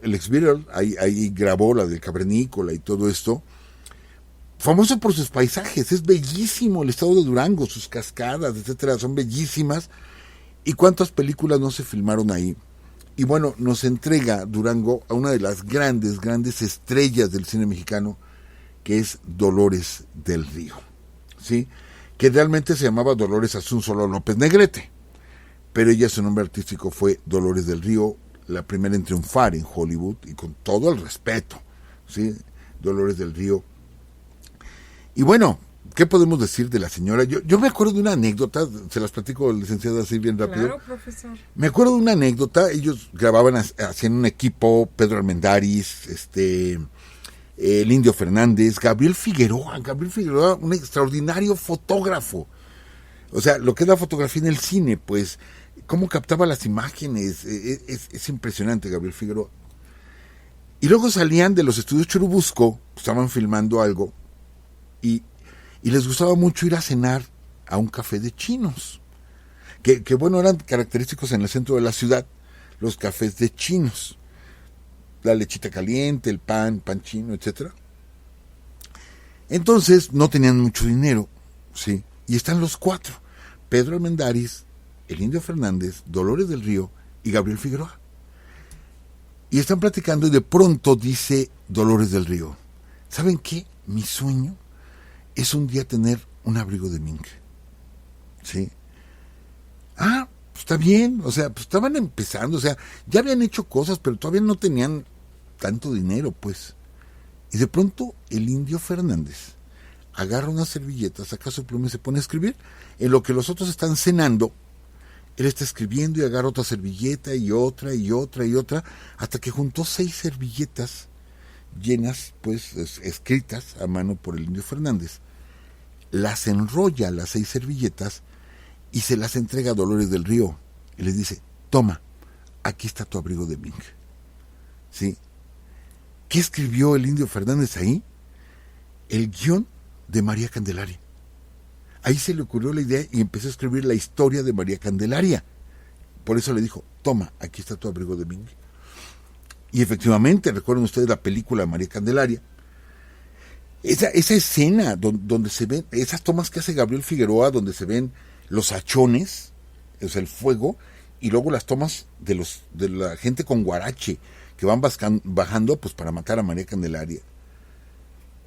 el ex-Beatle, ahí grabó la del Cavernícola y todo esto. Famoso por sus paisajes, es bellísimo el estado de Durango, sus cascadas, etcétera, son bellísimas. ¿Y cuántas películas no se filmaron ahí? Y bueno, nos entrega Durango a una de las grandes estrellas del cine mexicano, que es Dolores del Río, ¿sí? Que realmente se llamaba Dolores Asunción López Negrete, pero ella, su nombre artístico fue Dolores del Río, la primera en triunfar en Hollywood, y con todo el respeto, ¿sí? Dolores del Río. Y bueno, ¿qué podemos decir de la señora? Yo me acuerdo de una anécdota, se las platico, licenciada, así bien rápido. Claro, profesor. Me acuerdo de una anécdota, ellos grababan, hacían un equipo, Pedro Armendáriz, el Indio Fernández, Gabriel Figueroa, un extraordinario fotógrafo. O sea, lo que es la fotografía en el cine, pues, cómo captaba las imágenes, es impresionante, Gabriel Figueroa. Y luego salían de los estudios Churubusco, estaban filmando algo, y les gustaba mucho ir a cenar a un café de chinos, que bueno, eran característicos en el centro de la ciudad, los cafés de chinos, la lechita caliente, el pan chino, etcétera. Entonces no tenían mucho dinero, sí, y están los cuatro, Pedro Armendáriz, el Indio Fernández, Dolores del Río y Gabriel Figueroa. Y están platicando y de pronto dice Dolores del Río, ¿saben qué? Mi sueño es un día tener un abrigo de mink. ¿Sí? Ah, pues está bien, o sea, pues estaban empezando, o sea, ya habían hecho cosas, pero todavía no tenían tanto dinero, pues. Y de pronto el Indio Fernández agarra una servilleta, saca su pluma y se pone a escribir. En lo que los otros están cenando, él está escribiendo y agarra otra servilleta y otra y otra y otra, hasta que juntó 6 servilletas llenas, pues, escritas a mano por el Indio Fernández. Las enrolla, las 6 servilletas, y se las entrega a Dolores del Río. Y les dice, toma, aquí está tu abrigo de mink. ¿Sí? ¿Qué escribió el Indio Fernández ahí? El guión de María Candelaria. Ahí se le ocurrió la idea y empezó a escribir la historia de María Candelaria. Por eso le dijo, toma, aquí está tu abrigo de mink. Y efectivamente, recuerden ustedes la película de María Candelaria. Esa escena donde se ven, esas tomas que hace Gabriel Figueroa, donde se ven los hachones, o sea, el fuego, y luego las tomas de la gente con guarache, que van bajando pues para matar a María Candelaria.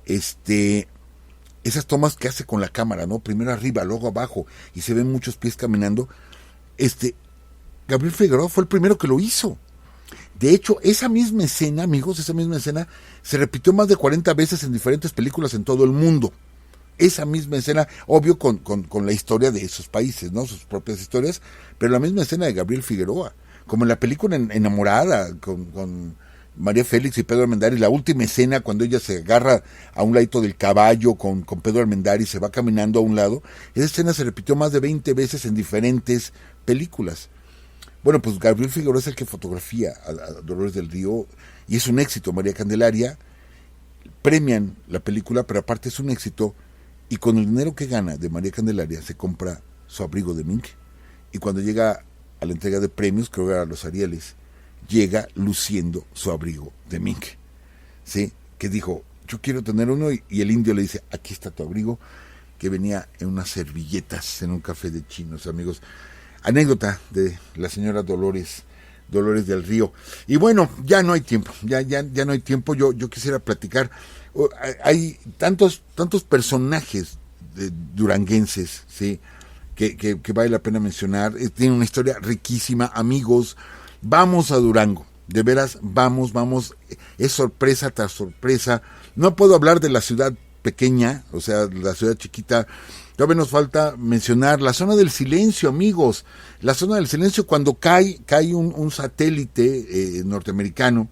Esas tomas que hace con la cámara, ¿no? Primero arriba, luego abajo, y se ven muchos pies caminando. Gabriel Figueroa fue el primero que lo hizo. De hecho, esa misma escena, amigos, se repitió más de 40 veces en diferentes películas en todo el mundo. Esa misma escena, obvio, con la historia de esos países, ¿no? Sus propias historias, pero la misma escena de Gabriel Figueroa, como en la película Enamorada, con María Félix y Pedro Armendáriz, la última escena cuando ella se agarra a un ladito del caballo con Pedro Armendáriz, se va caminando a un lado, esa escena se repitió más de 20 veces en diferentes películas. Bueno, pues Gabriel Figueroa es el que fotografía a Dolores del Río, y es un éxito. María Candelaria, premian la película, pero aparte es un éxito, y con el dinero que gana de María Candelaria se compra su abrigo de mink, y cuando llega a la entrega de premios, creo que a los Arieles, llega luciendo su abrigo de mink, ¿sí? Que dijo, yo quiero tener uno, y el Indio le dice, aquí está tu abrigo, que venía en unas servilletas en un café de chinos, amigos. Anécdota de la señora Dolores del Río. Y bueno, ya no hay tiempo, ya no hay tiempo. Yo quisiera platicar. Hay tantos personajes duranguenses, ¿sí? Que vale la pena mencionar. Tiene una historia riquísima. Amigos, vamos a Durango. De veras, vamos. Es sorpresa tras sorpresa. No puedo hablar de la ciudad pequeña, o sea, la ciudad chiquita. Todavía nos falta mencionar la zona del silencio, amigos. La zona del silencio, cuando cae un satélite norteamericano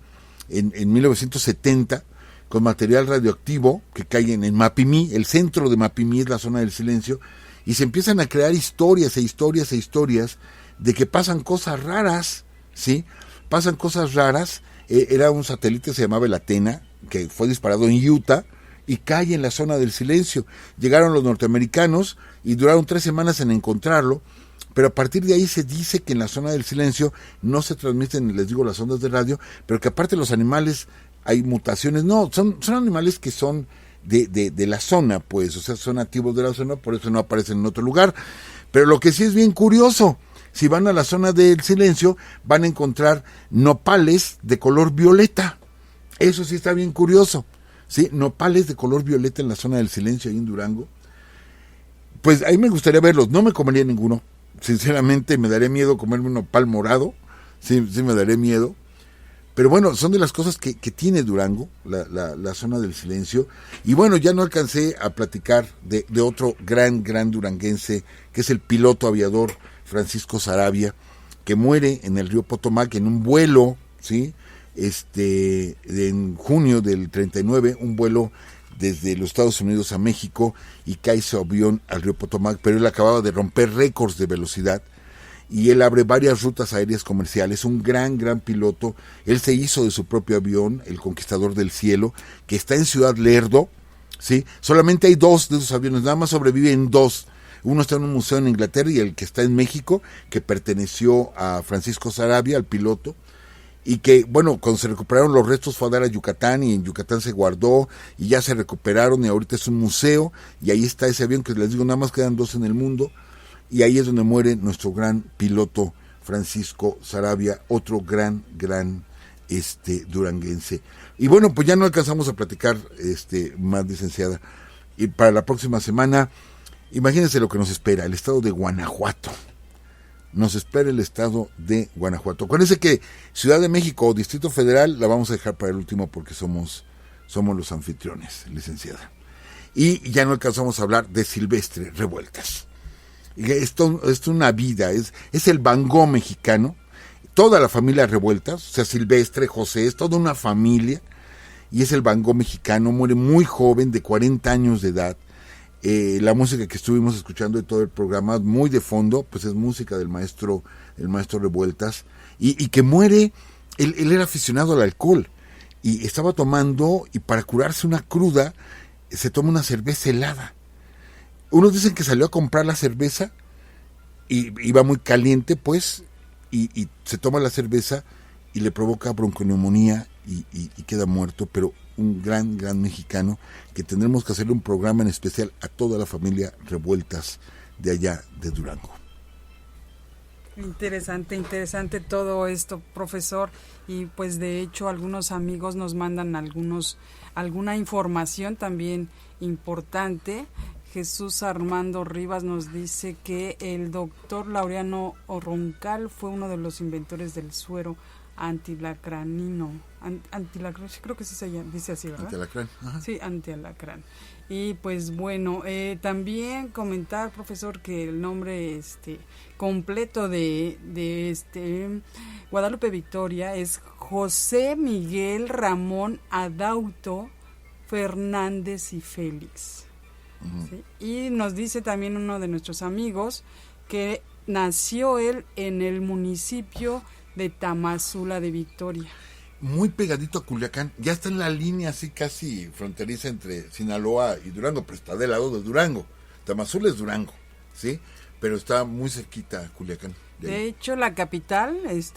en 1970 con material radioactivo que cae en Mapimí. El centro de Mapimí es la zona del silencio, y se empiezan a crear historias de que pasan cosas raras, ¿sí? Pasan cosas raras. Era un satélite, se llamaba el Atena, que fue disparado en Utah, y cae en la zona del silencio. Llegaron los norteamericanos y duraron 3 semanas en encontrarlo, pero a partir de ahí se dice que en la zona del silencio no se transmiten, les digo, las ondas de radio, pero que aparte los animales, hay mutaciones, no, son animales que son de la zona, pues, o sea, son nativos de la zona, por eso no aparecen en otro lugar. Pero lo que sí es bien curioso, si van a la zona del silencio, van a encontrar nopales de color violeta. Eso sí está bien curioso. ¿Sí? Nopales de color violeta en la zona del silencio, ahí en Durango. Pues ahí me gustaría verlos. No me comería ninguno. Sinceramente, me daría miedo comerme un nopal morado. Sí, me daría miedo. Pero bueno, son de las cosas que tiene Durango, la zona del silencio. Y bueno, ya no alcancé a platicar de otro gran duranguense, que es el piloto aviador Francisco Saravia, que muere en el río Potomac en un vuelo, ¿sí? En junio del 39, un vuelo desde los Estados Unidos a México, y cae su avión al río Potomac, pero él acababa de romper récords de velocidad, y él abre varias rutas aéreas comerciales. Un gran piloto. Él se hizo de su propio avión, el Conquistador del Cielo, que está en Ciudad Lerdo, ¿sí? Solamente hay 2 de esos aviones, nada más sobreviven 2. Uno está en un museo en Inglaterra, y el que está en México, que perteneció a Francisco Saravia, al piloto, y que, bueno, cuando se recuperaron los restos fue a dar a Yucatán, y en Yucatán se guardó, y ya se recuperaron, y ahorita es un museo, y ahí está ese avión, que les digo, nada más quedan 2 en el mundo. y ahí es donde muere nuestro gran piloto Francisco Saravia, otro gran duranguense. Y bueno, pues ya no alcanzamos a platicar más, licenciada. Y para la próxima semana, imagínense lo que nos espera, el estado de Guanajuato. Nos espera el estado de Guanajuato. Acuérdense que Ciudad de México o Distrito Federal la vamos a dejar para el último porque somos los anfitriones, licenciada. Y ya no alcanzamos a hablar de Silvestre Revueltas. Esto es una vida, es el Van Gogh mexicano, toda la familia Revueltas, o sea, Silvestre, José, es toda una familia, y es el Van Gogh mexicano, muere muy joven, de 40 años de edad. La música que estuvimos escuchando de todo el programa, muy de fondo, pues es música del maestro Revueltas, y que muere, él era aficionado al alcohol, y estaba tomando, y para curarse una cruda, se toma una cerveza helada. Unos dicen que salió a comprar la cerveza y iba muy caliente, pues, y se toma la cerveza y le provoca bronconeumonía y queda muerto, pero un gran mexicano que tendremos que hacerle un programa en especial a toda la familia Revueltas de allá de Durango. Interesante todo esto, profesor, y pues de hecho algunos amigos nos mandan alguna información también importante. Jesús Armando Rivas nos dice que el doctor Laureano Roncal fue uno de los inventores del suero antilacranino. Creo que sí se dice así, ¿verdad? Antialacrán. Ajá. Sí, antialacrán. Y pues bueno, también comentar, profesor, que el nombre completo de Guadalupe Victoria es José Miguel Ramón Adauto Fernández y Félix. ¿Sí? Y nos dice también uno de nuestros amigos que nació él en el municipio de Tamazula de Victoria. Muy pegadito a Culiacán, ya está en la línea así casi fronteriza entre Sinaloa y Durango, pero está del lado de Durango. Tamazula es Durango, ¿sí? Pero está muy cerquita a Culiacán. De hecho, la capital es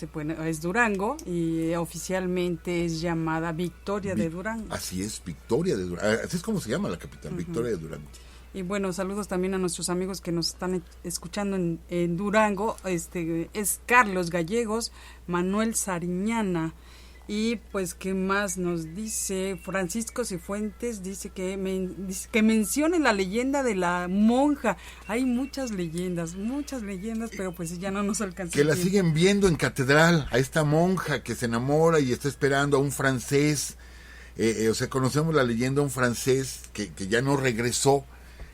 Durango y oficialmente es llamada Victoria de Durango. Así es, Victoria de Durango. Así es como se llama la capital, Victoria de Durango. Y bueno, saludos también a nuestros amigos que nos están escuchando en Durango. Es Carlos Gallegos, Manuel Sariñana. Y pues, ¿qué más nos dice? Francisco Cifuentes dice que mencione la leyenda de la monja. Hay muchas leyendas, pero pues ya no nos alcanza. Que la siguen viendo en catedral, a esta monja que se enamora y está esperando a un francés. Conocemos la leyenda de un francés que ya no regresó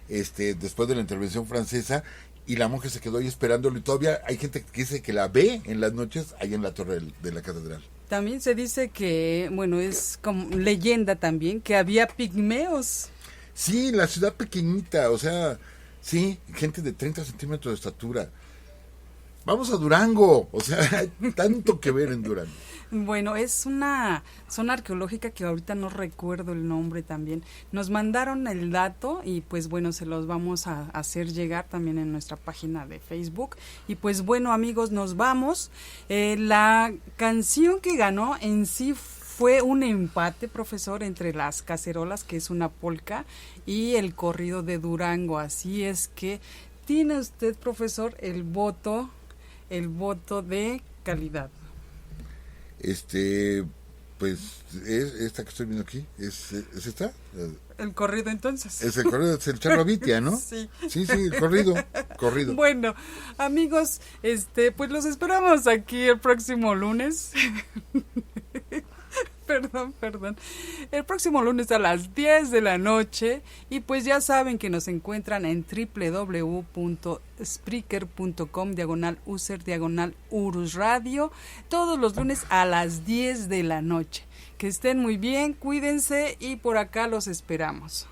después de la intervención francesa, y la monja se quedó ahí esperándolo, y todavía hay gente que dice que la ve en las noches ahí en la torre de la catedral. También se dice que, bueno, es como leyenda también, que había pigmeos. Sí, la ciudad pequeñita, o sea, sí, gente de 30 centímetros de estatura. Vamos a Durango, o sea, hay tanto que ver en Durango. Bueno, es una zona arqueológica que ahorita no recuerdo el nombre también. Nos mandaron el dato y pues bueno, se los vamos a hacer llegar también en nuestra página de Facebook. Y pues bueno, amigos, nos vamos. La canción que ganó en sí fue un empate, profesor, entre Las Cacerolas, que es una polca, y el corrido de Durango. Así es que tiene usted, profesor, el voto de calidad. Pues es esta que estoy viendo aquí, ¿es esta? El corrido, entonces. Es el corrido, es el Charro Abitia, ¿no? Sí. Sí, el corrido. Bueno, amigos, pues los esperamos aquí el próximo lunes. Perdón. El próximo lunes a las 10 de la noche. Y pues ya saben que nos encuentran en www.spreaker.com/user/Urus Radio. Todos los lunes a las 10 de la noche. Que estén muy bien, cuídense y por acá los esperamos.